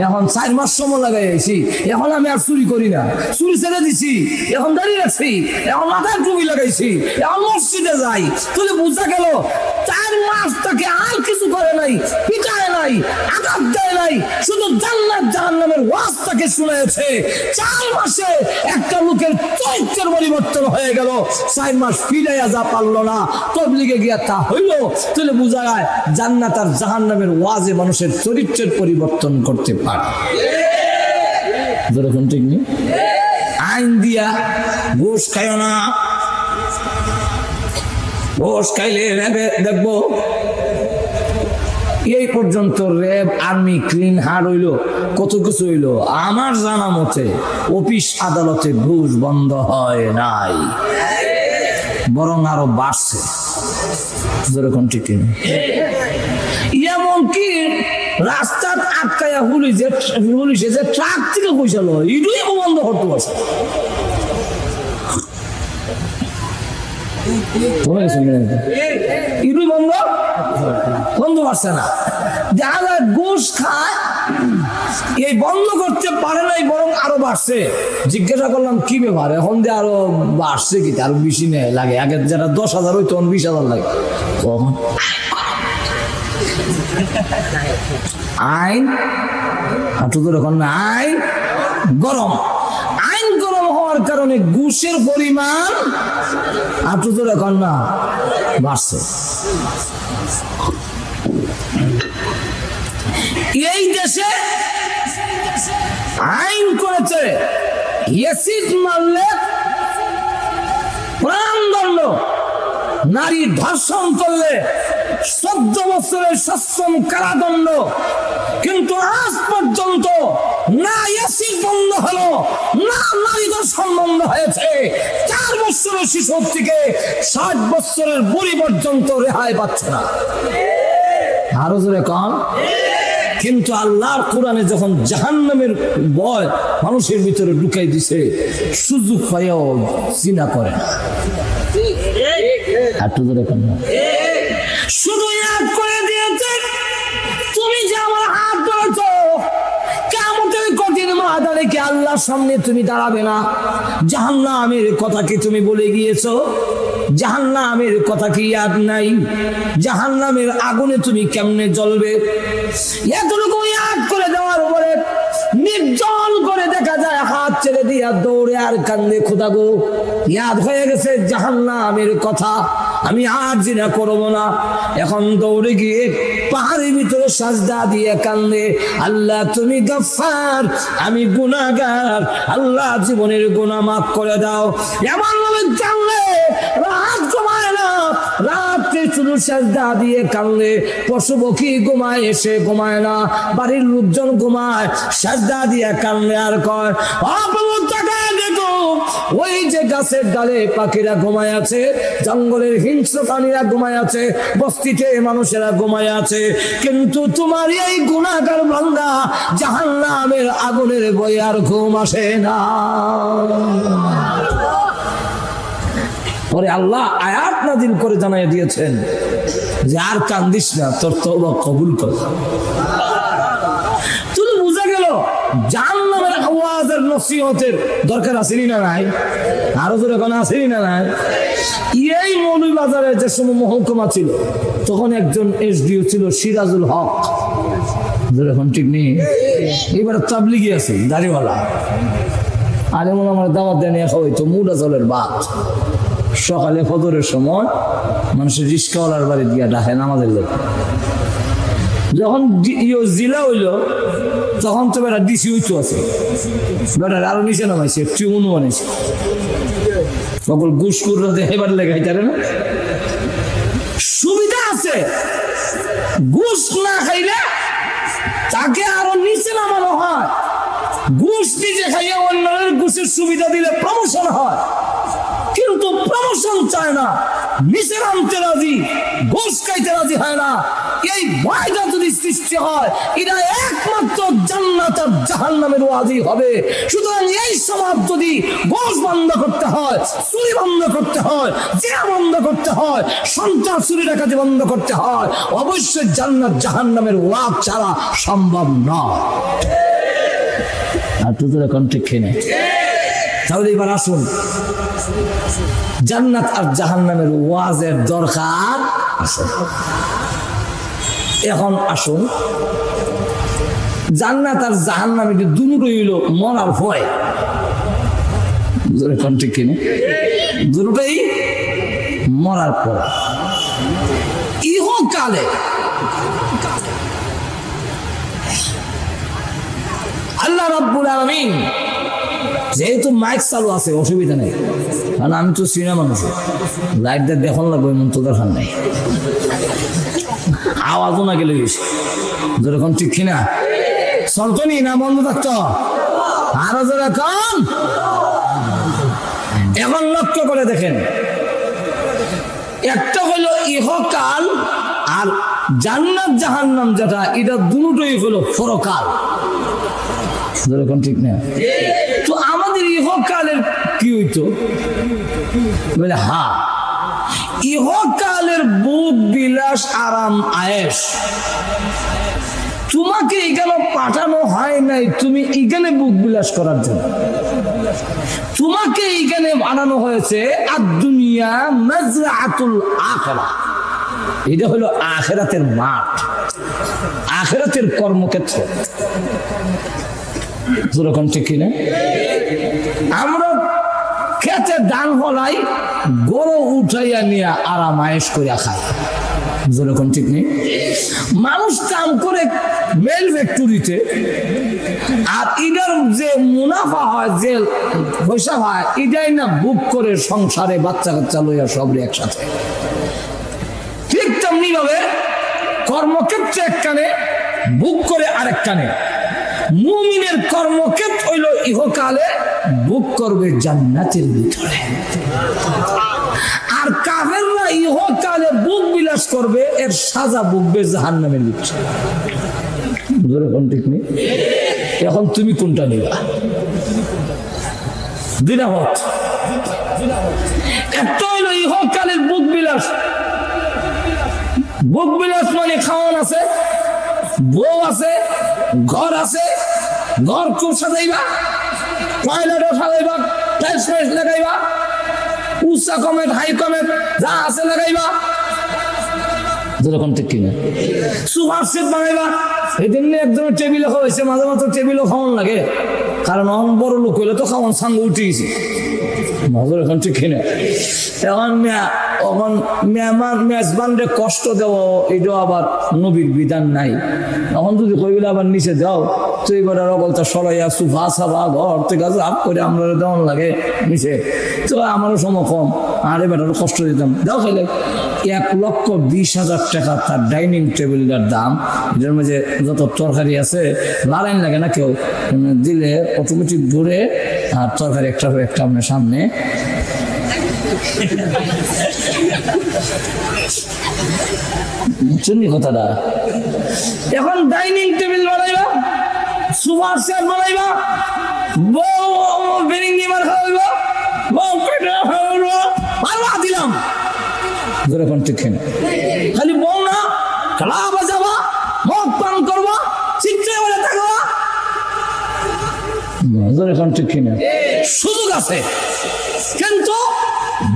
এখন 4 মাস সময় লাগাই আইছি, এখন আমি আর চুরি করি না, চুরি ছেড়ে দিছি, এখন দাঁড়িয়ে রাখছি, এখন মাথায় টুপি লাগাইছি, এখন মসজিদে যাই। তাহলে বুঝা গেল 4 মাস তাকে আর কিছু করে নাই, পিটায় নাই, আঘাত দেয় নাই, শুধু জান্নাত জাহান্নামের ওয়াজ তাকে শুনেছে। 4 মাসে একটা লোকের চরিত্রের পরিবর্তন হয়ে গেল, 4 মাস ফিরাইয়া যা পারলো না, তবলিগে গিয়া তা হইল। তাহলে বোঝা যায় জান্নাত আর জাহান্নামের ওয়াজে মানুষের চরিত্রের পরিবর্তন করতে পারে। যেরকম ঠিক নেই, আইন দিয়া ঘুষ খাইও না, ঘুষ খাইলে দেখবো এই পর্যন্ত র্যাব, আর্মি, ক্লিন হার হইল, কত কিছু হইল। আমার জানা মতে অফিস আদালতে ঘুষ বন্ধ হয় নাই, বরং আরো বাড়ছে। যেরকম ঠিক এমনকি রাস্তার আটকায়া পুলিশে যে ট্রাক থেকে পয়সা লয়, এটাই বন্ধ করতে পারছে। ইডু বন্ধ বন্ধ পারছে না, যারা ঘুষ খায় এই বন্ধ করতে পারে নাই, বরং আরো বাড়ছে। জিজ্ঞাসা করলাম কি ব্যাপার, এখন যে আরো বাড়ছে, কি আরো বেশি নেই লাগে, আগে যারা 10,000 হইতো 20,000 লাগে। কখন আইন এখন আইন গরম, আইন গরম হওয়ার কারণে ঘুষের পরিমাণ এখন না বাড়ছে। এই দেশে আইন করেছে এসিড মারলে প্রাণদণ্ড, নারী ধর্ষণ করলে 14 বছরের সশ্রম কারাদণ্ড। কিন্তু আজ পর্যন্ত না এসিড বন্ধ হলো, না নারী ধর্ষণ বন্ধ হয়েছে। 4 বছরের শিশু থেকে 60 বছরের বুড়ি পর্যন্ত রেহাই পাচ্ছে না। আরো জোরে কম। কিন্তু আল্লাহর কোরআনে যখন জাহান্নামের ভয় মানুষের ভিতরে ঢুকাই দিছে, সুযোগ পাইও জিনা করে না। শুধু ইয়াদ করে দিয়েছে, তুমি যে আমার হাত ধরেছ, কিয়ামতের কঠিন ময়দানে কি আল্লাহর সামনে তুমি দাঁড়াবে না? জাহান্নামের কথা কি তুমি বলে গিয়েছো? জাহান্নামের কথা কি ইয়াদ নাই? জাহান্নামের আগুনে তুমি কেমনে জ্বলবে? এতটুকু ইয়াদ করে দেওয়ার পরে নির্জন করে দেখা যায় হাত ছেড়ে দিয়া দৌড়ে আর কান্দে, খোদা গো ইয়াদ হয়ে গেছে জাহান্নামের কথা, আমি আর জিনা করবো না। এখন দৌড়ে গিয়ে পাহাড়ের ভিতরে সাজদা দিয়ে কান্দে, আল্লাহ তুমি গফফার, আমি গুনাহগার, আল্লাহ জীবনের গুনাহ মাফ করে দাও। এমন ভাবে কান্দে, রাত ঘুমায় না, রাত্রে শুধু সাজদা দিয়ে কান্দে। পশু পক্ষী ঘুমায়, এসে ঘুমায় না, বাড়ির লোকজন ঘুমায়, সাজদা দিয়ে কান্দে আর কয়, দেখো ওই যে গাছের ডালে পাখিরা ঘুমায় আছে, জঙ্গলের হিংস্র প্রাণীরা ঘুমায় আছে, বস্তিতে মানুষেরা ঘুমায় আছে, কিন্তু তোমার এই গুনাহগার বান্দা জাহান্নামের আগুনের বই আর ঘুম আসে না। পরে আল্লাহ আয়াত নাযিল করে জানাই দিয়েছেন যে আর কান্দিস না, তোর তওবা কবুল কর। তুমি বুঝা গেল জাহান্নামের আওয়াজের নসিহতের দরকার আছে না নাই? আরো জোরে কোন আছে না নাই? এই মৌলভীবাজারে যে সময় মহকুমা ছিল, তখন একজন এসডিও ছিল সিরাজুল হক, এখন ঠিক নেই, এবার তাবলিগি আছে দাড়িওয়ালা, আলেমুল আমার দাওয়াত দেন হয়তো মুডা জলের ভাত। সকালে ফজরের সময় মানুষের রিস্কাওয়ালার বাড়ি দিয়া ডাকে নামাজের লোক। যখন জিলা হইল তখন তো বেটা ডিসি হইতো আছে, বেটার আরো নিচে নামাইছে, ট্রিবিউন বানাইছে, সকল ঘুষখোররা দেখাইবার লেগে না। সুবিধা আছে, ঘুষ না খাইলে তাকে আরো নিচে নামানো হয়। ঘুষ নিজে খাইয়া অন্যের ঘুষের সুবিধা দিলে প্রমোশন হয়, কিন্তু প্রমোশন চায় না, নিচে নামতে রাজি, ঘুষ খাইতে রাজি হয় না। এই ভয়টা যদি সৃষ্টি হয়, এটা একমাত্র জান্নাত আর জাহান্নামের ওয়াজি হবে। সুতরাং এই সমাজ যদি ঘুষ বন্ধ করতে হয়, চুরি বন্ধ করতে হয়, জিনা বন্ধ করতে হয়, সন্ত্রাস চুরি ডাকাতি বন্ধ করতে হয়, অবশ্যই জান্নাত জাহান্নামের ওয়াজ ছাড়া সম্ভব নয়। আর তুই এখন ঠিক খেয়ে নেই। তাহলে এবার আসুন, জান্নাত আর জাহান্নামের ওয়াজের দরকার আছে। এখন আসুন, জান্নাত আর জাহান্নাম এটা দুটোই হইল মরার ভয়। এখন ঠিক কিনে দুটোই মরার পর ইহকালে আল্লাহ রাব্বুল আলামিন, যেহেতু মাইক চালু আছে অসুবিধা নেই, কারণ আমি তো সিনেমা মানুষ, লাইটটা দেখন লাগবে এমন তো দেখার নাই, আওয়াজও না গেলে গেছে যেরকম ঠিক কিনা চলতনি না বন্ধ থাকতো আরো যেরকম। এখন লক্ষ্য করে দেখেন, একটা হলো ইহকাল আর জান্নাত জাহান্নাম যেটা, এটা দুটোই হলো পরকাল, যেরকম ঠিক না। তো আমাদের ইহকালের কি হইতো বলে, হ্যাঁ ইহকালের ভোগ বিলাস আরাম আয়েশ তোমাকে এখানে পাঠানো হয় নাই তুমি এখানে ভোগ বিলাস করার জন্য। তোমাকে এখানে বানানো হয়েছে আর দুনিয়া মাজরাতুল আখিরাহ, এটা হলো আখিরাতের মাঠ, আখিরাতের কর্মক্ষেত্র। যেরকম ঠিক কিনা আমরা খেতে ধান হলাই গরু উঠাইয়া নিয়ে আরাম আয়েশ করিয়া খাই, যেরকম ঠিক নেই। মানুষ কাম করে মেল ফ্যাক্টরিতে, আর এটার যে মুনাফা হয়, যে পয়সা হয়, এটাই না বুক করে সংসারে বাচ্চা কাচ্চা লইয়া সবরে একসাথে। ঠিক তেমনি ভাবে কর্মক্ষেত্রে এক কানে, বুক করে আরেক কানে। মুমিনের কর্মক্ষেত্র হইল ইহকালে বুক করবে জান্নাতের ভিতরে, আর কাফেররা ইহকালে বুক বিলাস করবে, এর সাজা ভুগবে জাহান্নামের ভিতরে। ঠিক নেই? এখন তুমি কোনটা নিবা? দিনামত একটা হইল ইহকালের বুক বিলাস। বুক বিলাস মানে খাওয়ান আছে, বউ আছে, ঘর আছে, ঘর খুব সাজাইবা, টয়লেটও সাজাইবা, টাইলস ফাইলস লাগাইবা, উঁচা কমেট হাই কমেট যা আছে লাগাইবা, যেরকম ঠিক কিনা। সুপার সেট বানাইবা, এই জন্য একজনের টেবিলে খাওয়াইছে, মাঝে মাঝে টেবিলও খাওয়ান লাগে, কারণ অন বড় লোক হইলে তো খাওয়ান সাঙ্গ উঠে গেছে, এখন ঠিক কিনা। এখন মেহমান মেজবানরে কষ্ট দেওয়া, এটা আবার নবীর বিধান নাই। এখন যদি কইলে আবার নিচে যাও, তো এবার অগলতা সরাইয়া সুফা সাফা ঘর থেকে আপ করে আমরা দেওয়ান লাগে নিচে, তো আমারও সময় কম, আর এবার কষ্ট দিতাম। দাও খাইলে 1,20,000 টাকা তার ডাইনিং টেবিলটার দাম। এটার মাঝে যত তরকারি আছে লালাইন লাগে না, কেউ দিলে অটোমেটিক ধরে, আর তরকারি একটা একটা আপনার সামনে। শুনি কথাটা। এখন ডাইনিং টেবিল বানাইবা, সুপার সেট বানাইবা, বউ বেরিঙ্গি মার খাওয়াইবা, বউ পেটে খাওয়াইবা, ভালো দিলাম। যেরকম ঠিক খালি বউ না, খেলা বাজাবা, মদ পান করবা, চিত্রে বলে থাকবা, যেরকম ঠিক কিনা। সুযোগ আছে, কিন্তু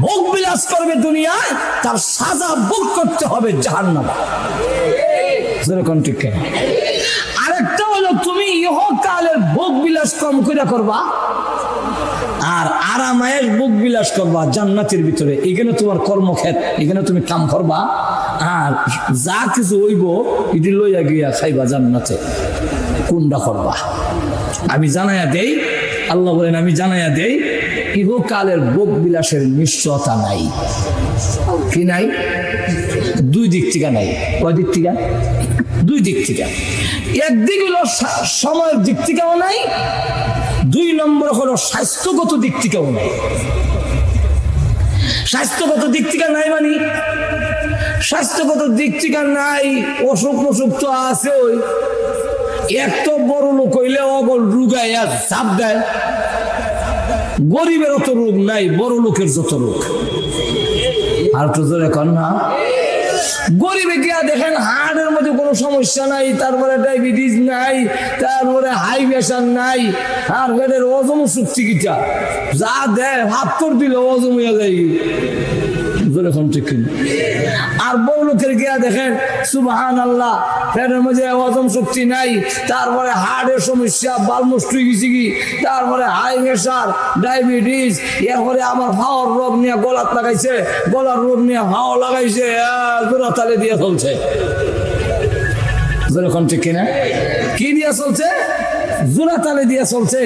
ভোগ বিলাস করবে দুনিয়ায়, তার সাজা ভোগ করতে হবে জাহান্নামে, যেরকম ঠিক কিনা। আরেকটা হলো তুমি ইহকালের ভোগ বিলাস কম করে করবা, আর আরামায়ের ভোগ বিলাস করবা জান্নাতের ভিতরে। এখানে তোমার কর্মক্ষেত্র, এখানে তুমি কাম করবা, আর যা কিছু হইব এটি লইয়া গিয়া খাইবা জান্নাতে। কোনটা করবা? আমি জানাইয়া দেই, আল্লাহ বলেন আমি জানাইয়া দেই, ইহকালের ভোগ বিলাসের নিশ্চয়তা নাই। কি নাই? দুই দিক থেকে নাই। কয় দিক থেকে? দুই দিক থেকে। একদিক হলো সময়ের দিক থেকেও নাই, 2 নম্বর হলো স্বাস্থ্যগত দিক থেকেও নাই। স্বাস্থ্যগত দিক থেকে নাই মানে, স্বাস্থ্যগত দিক থেকে নাই, অসুখ অসুখ তো আছে। ওই এত বড় লোক হইলে অগল রুগাইয়া চাপ দেয়। গরিবের অত রোগ নাই, বড় লোকের যত রোগ। আর তো জোরে কর না, গরিবে গিয়া দেখেন হার্টের মধ্যে কোনো সমস্যা নাই, তারপরে ডায়াবেটিস নাই, তারপরে হাই প্রেশার নাই, আর পেটের হজম শক্তি কিটা যা দেয়, হাত তোর দিলে হজম হয়ে যায়। আর বড় লোকের গিয়া দেখেন সুবহানাল্লাহ, পেটের মধ্যে হজম শক্তি নাই, তারপরে হার্টের সমস্যা, বাল নষ্ট হয়ে গেছে কি, তারপরে হাই প্রেশার, ডায়াবেটিস, এরপরে আমার হাওয়ার রোগ নিয়ে গলাত লাগাইছে, গলার রোগ নিয়ে হাওয়া লাগাইছে, জোড়া তালে দিয়ে চলছে। যেরকম ঠিক কিনা? কি দিয়ে চলছে? জোড়া তালে দিয়ে চলছে,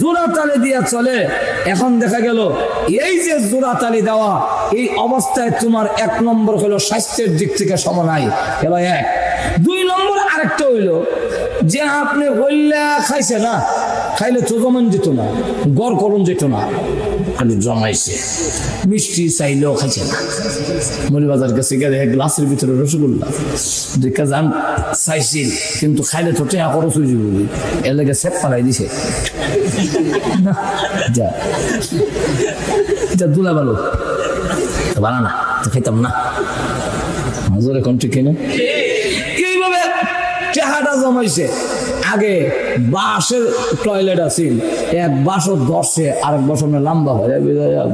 জোড়া তালে দিয়ে চলে। এখন দেখা গেল এই যে জোড়া তালি দেওয়া, এই অবস্থায় তোমার 1 নম্বর হলো স্বাস্থ্যের দিক থেকে সমানাই এবার 1। 2 নম্বর আরেকটা হইলো যে আপনি হইলা খাইছে না, খাইলে তো জমান যেত না, গড় করুন যেত না, খালি জমাইছে। মিষ্টি চাইলেও খাইছে না। মৌলবাজার কাছে গেলে গ্লাসের ভিতরে রসগোল্লা দেখা যান চাইছিল, কিন্তু খাইলে তো টেয়া খরচ হয়ে যাবে, এর লেগে সেপ পালাই দিছে। যা এটা দুলা ভালো বানা না, খাইতাম না। হুজুর এখন ঠিক কিনা? এইভাবে চেহারা জমাইছে। আগে বাঁশের টয়লেট আছিল, এক বাঁশও ধরছে, আরেক বাঁশ লম্বা হয়ে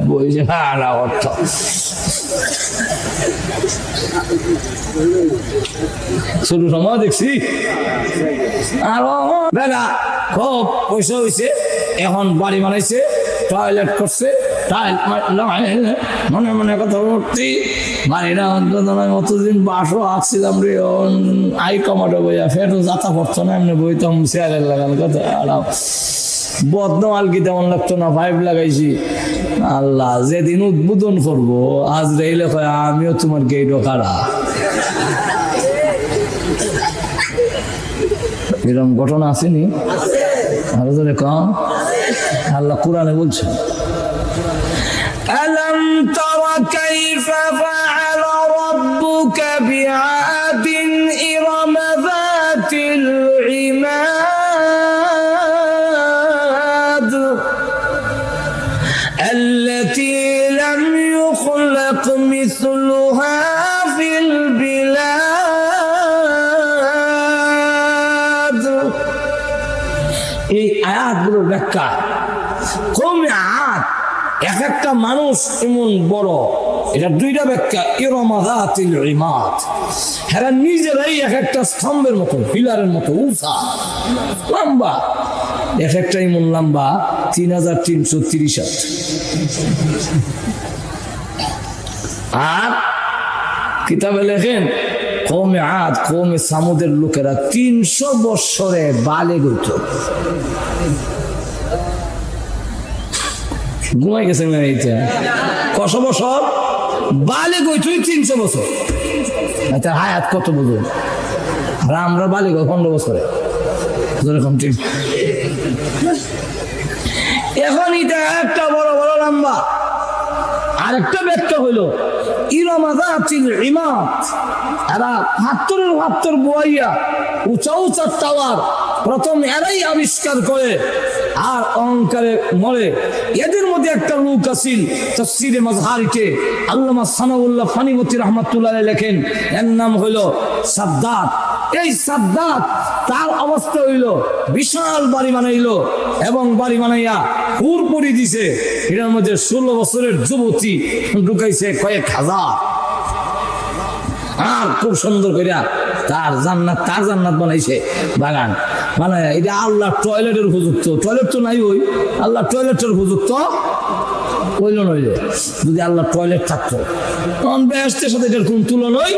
বইছে অর্থ। শুরু সময় দেখছি আরো বেলা খুব পয়সা হয়েছে, এখন বাড়ি বানাইছে, টয়লেট করছে, মনে মনে কথা বলছি বাড়িটা অতদিন বাসও আসছিলাম রে, আই কমাটো বইয়া ফেরো যাতা পড়তো না, এমনি বইতাম চেয়ারের লাগান কথা। বদনাম কি তেমন লাগতো না, পাইপ লাগাইছি। আল্লাহ যেদিন উদ্বোধন করবো আজ রেলে কয় আমিও তোমার গেইটও খাড়া। এরকম ঘটনা আসেনি? আরো ধরে কম আল্লাহ কোরআনে বলছে, আলম তারা কাইফা ফাআলা রাব্বুকা বিআদিন ইরাম যাতিল ইমাদ التي لم يخلق مثلها في البلاد। এই আয়াতগুলোর ব্যাখ্যা কমে আয়াত এক একটা মানুষ এমন বড়, এটা দুইটা ব্যাখ্যা। ইরামাযাতিল ইমাদ, এরা নিজেরাই এক একটা স্তম্ভের মতো, পিলারের মতো উঁচা লম্বা, এক একটা এমন লম্বা ৩৩৩০ হাত। আর কিতাবে লেখেন কওমে আদ, কওমে সামুদের লোকেরা ৩০০ বছরে বালে গইত। ঘুমাই গেছে না? এইটা কত বছর বালে গইত? ৩০০ বছর। এটা হায়াত কত বুঝুন। আর আমরা বালে গই ১৫ বছরে। এরকম ঠিক। এখন এটা একটা বড় বড় লম্বা। আরেকটা ব্যাখ্যা হইলো ইরামাযাতিল ইমাদ, এরা ৭৫ বইয়া উঁচা উঁচা টাওয়ার প্রথম এরাই আবিষ্কার করে আর অহংকারে মরে। এদের মধ্যে একটা লোক আছিল তাফসীরে মাজহারিতে আল্লামা সানাউল্লাহ ফানিমতি রাহমাতুল্লাহ আলাইহি লেখেন, এর নাম হইলো সাদ্দাত। এই সাদ্দাত তার অবস্থা হইল বিশাল বাড়ি বানাইলো এবং বাড়ি বানাইয়া পুরপুরি দিছে। এটার মধ্যে ১৬ বছরের যুবতী ঢুকাইছে কয়েক হাজার। আর খুব সুন্দর করিয়া তার জান্নাত বানাইছে বাগান বানায়। এটা আল্লাহ টয়লেটের উপযুক্ত। টয়লেট তো নাই, ওই আল্লাহ টয়লেটের উপযুক্ত হইল নইলে। যদি আল্লাহ টয়লেট থাকতো তখন বেহেশতের সাথে এটার কোন তুলনাই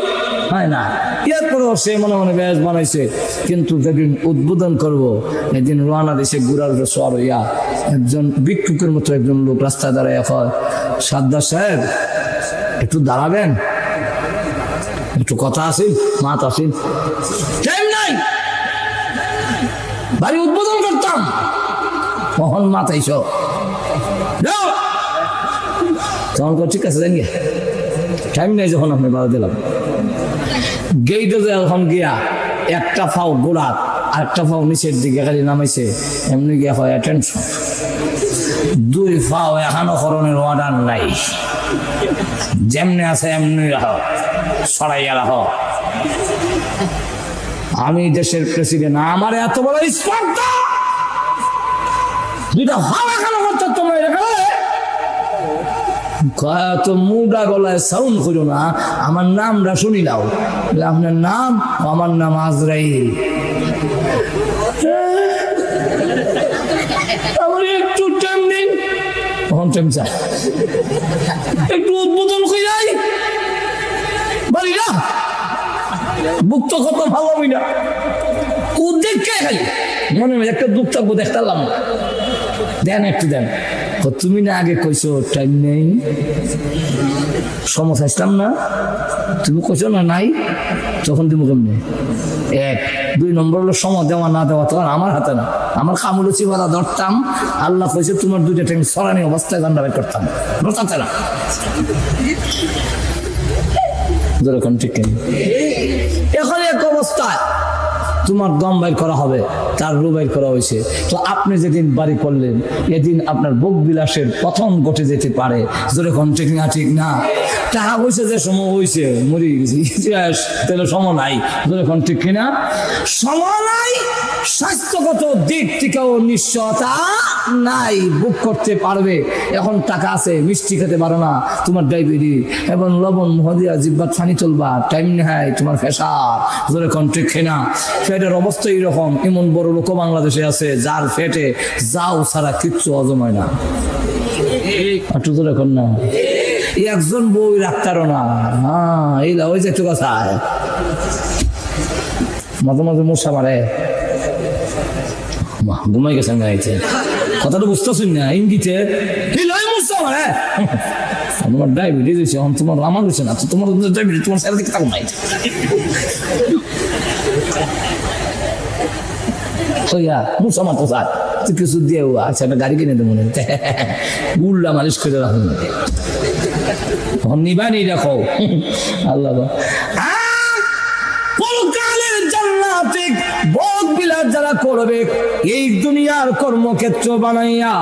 হয় না। এরপরেও সে মনে মনে বেহেশত বানাইছে। কিন্তু যেদিন উদ্বোধন করবো একদিন রওনা দিছে গুড়ার সর হইয়া, একজন ভিক্ষুকের মতো একজন লোক রাস্তায় দাঁড়ায় কয়, সাদ্দাত সাহেব একটু দাঁড়াবেন, একটু কথা আছে, মাত আসেন। নাই বাড়ি উদ্বোধন করতাম, কখন মাথাইছ? তখন ঠিক আছে জানি টাইম নাই, যখন আপনি বাধা দিলাম গেইটে যখন গিয়া একটা ফাও গোড়া আর একটা ফাও নিচের দিকে খালি নামাইছে, এমনি গিয়া হয় অ্যাটেনশন। ২ ফাও এখনো করণের অর্ডার নাই, যেমনি আছে এমনি রাখো, সরাইয়া রাখো। আমি দেশের প্রেসিডেন্ট, আমার এত বড় স্পর্ধা, 2টা ফাও এখনো করতে তোমরা তো মুডা গলায় সাউন্ড করো না, আমার নামটা শুনি নাও। আপনার নাম? আমার নাম আজরাইল। আমার একটু টাইম দিন, কখন টাইম চাই, একটু উদ্বোধন করে যাই বাড়ি না। বুক তো কত ভালো হবি না, উদ্বেগ কে খালি মনে হয় একটা দুঃখ থাকবো, দেখতাম না। দেন একটু দেন। তুমি না আগে কইছো টাইম নেই, সমস্যা আসলাম না, তুমি কইছো না নাই, তখন তুমি কেমনি? ১ ২ নম্বর হলো সময় দেওয়া না দেওয়া, তখন আমার হাতে না। আমার কামুল চিবাদা ধরতাম, আল্লাহ কইছে তোমার 2টা টাইম সরানি অবস্থায় গান্ডা বের করতাম, রোতাতে না। এখন ঠিক এখন এক অবস্থায় তোমার দম বাইর করা হবে, তার রু বাইর করা হয়েছে। তো আপনি যেদিন বাড়ি করলেন এদিন আপনার ভোগ বিলাসের প্রথম ঘটে যেতে পারে। জোরে কোন ঠিক না? ঠিক না? টাকা হয়েছে যে সময় হয়েছে, মরি গেছি, তাহলে সময় নাই। জোরে কোন ঠিক কিনা? সময় নাই, স্বাস্থ্যগত দিক থেকেও নিশ্চয়তা নাই। বুক করতে পারবে, এখন টাকা আছে, মিষ্টি খেতে পারো না, তোমার ডায়াবেটিস, এবং লবণ মহদিয়া জিব্বার ছানি চলবা, টাইম নেই, তোমার ফেসার। জোরে কোন ঠিক কিনা? ফেটের অবস্থা এইরকম। এমন বড় লোক বাংলাদেশে আছে যার ফেটে যাও ছাড়া কিচ্ছু হজম হয় না। একটু জোরে কোন না? একজন বই রাখতারও না। হ্যাঁ, এই ওই যে একটু কথা মাঝে মাঝে মশা মারে, ঘুমাই গেছেন গাইতে, কথাটা বুঝতেছেন না? ইঙ্গিতে মশা মারে। তোমার ডায়াবেটিস হয়েছে, তোমার আমার হয়েছে না, তোমার ডায়াবেটিস, তোমার সারা দিকে তাও নাই। মশা মারতো স্যার, কিছু দিয়ে আচ্ছা একটা গাড়ি কিনে দেবো, গুল্লা মালিশ করে রাখুন, তখন নিবা নেই রাখো। আল্লাহ ভোগ বিলাস যারা করবে এই দুনিয়ার কর্মক্ষেত্র বানাইয়া,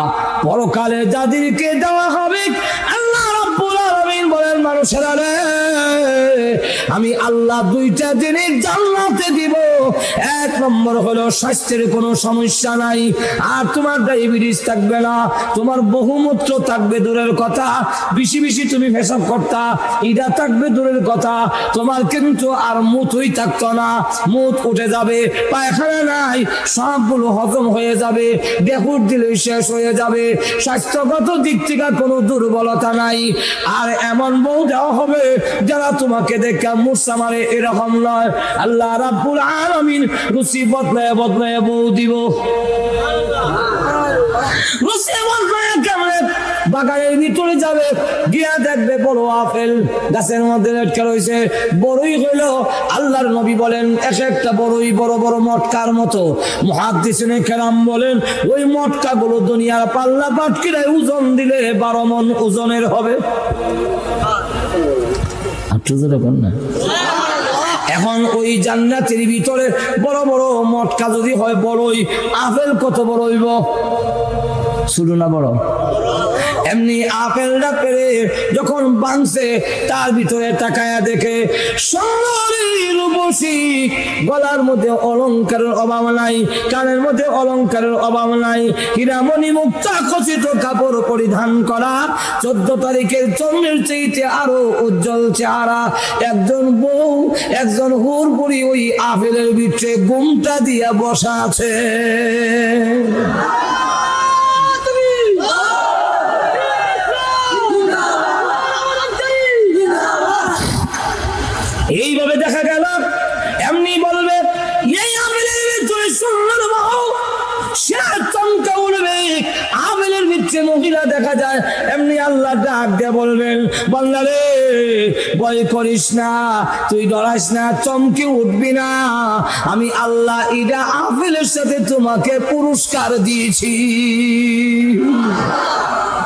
পরকালে যাদেরকে দেওয়া হবে, আল্লাহ রাব্বুল আলামিন বলেন মানুষেরা রে, আমি আল্লাহ দুইটা জিনিস জান্নাতে দিব। এক নম্বর হলো স্বাস্থ্যের কোনো সমস্যা নাই, আর তোমার ডায়াবেটিস থাকবে না, তোমার বহুমূত্র থাকবে দূরের কথা, বেশি বেশি তুমি পেশাব করতা, এটা থাকবে দূরের কথা, তোমার কিন্তু আর মুতই থাকতো না, মুত উঠে যাবে, পায়খানা নাই, সবগুলো হজম হয়ে যাবে, বেহুর দিলে শেষ হয়ে যাবে, স্বাস্থ্যগত দিক থেকে কোনো দুর্বলতা নাই। আর এমন বউ দেওয়া হবে যারা তোমাকে দেখে মুসা মারে, এরকম নয়। আল্লাহ রাব্বুল আলামিন রুচি বদলায় বদলায় বউ দিব। রুচি বদলায় কেমনে? বাগানের ভিতরে যাবে, গিয়া দেখবে বড় আপেল গাছের মধ্যে লটকে রয়েছে, বড়ই হইল। আল্লাহর নবী বলেন এক একটা বড়ই বড় বড় মটকার মতো। মুহাদ্দিসিনে কেরাম বলেন ওই মটকা গুলো দুনিয়ার পাল্লা পাটকিরায় ওজন দিলে 12 মণ ওজনের হবে। এখন ওই জান্নাতের ভিতরে বড় বড় মটকা যদি হয় বড়ই, আপেল কত বড় হইব? শুরু না বড়? এমনি আপেলটা পেরে যখন বাংছে তার ভিতরে তাকায়া দেখে সুন্দরী রূপসী, গলার মধ্যে অলংকারের অভাব নাই, কানের মধ্যে অলংকারের অভাব নাই, হীরামণি মুক্তা খচিত কাপড় পরিধান করা, 14 তারিখের চন্দ্রের চাইতে আরো উজ্জ্বল চেহারা একজন বউ, একজন হুরপুরি ওই আপেলের ভিতরে গুমটা দিয়া বসা আছে। এইভাবে দেখা গেল। এমনি বলবে এই আমেলের ভিতরে সুন্দর বউ, সে চমকে উঠবে। আমেলের ভিতরে মহিলা দেখা যায়, এমনি আল্লাহ ডাক দিয়ে বলবেন বান্দা রে ভয় করিস না, তুই ডরাস না, চমকে উঠবি না, আমি আল্লাহ ইদা আমেলের সাথে তোমাকে পুরস্কার দিয়েছি।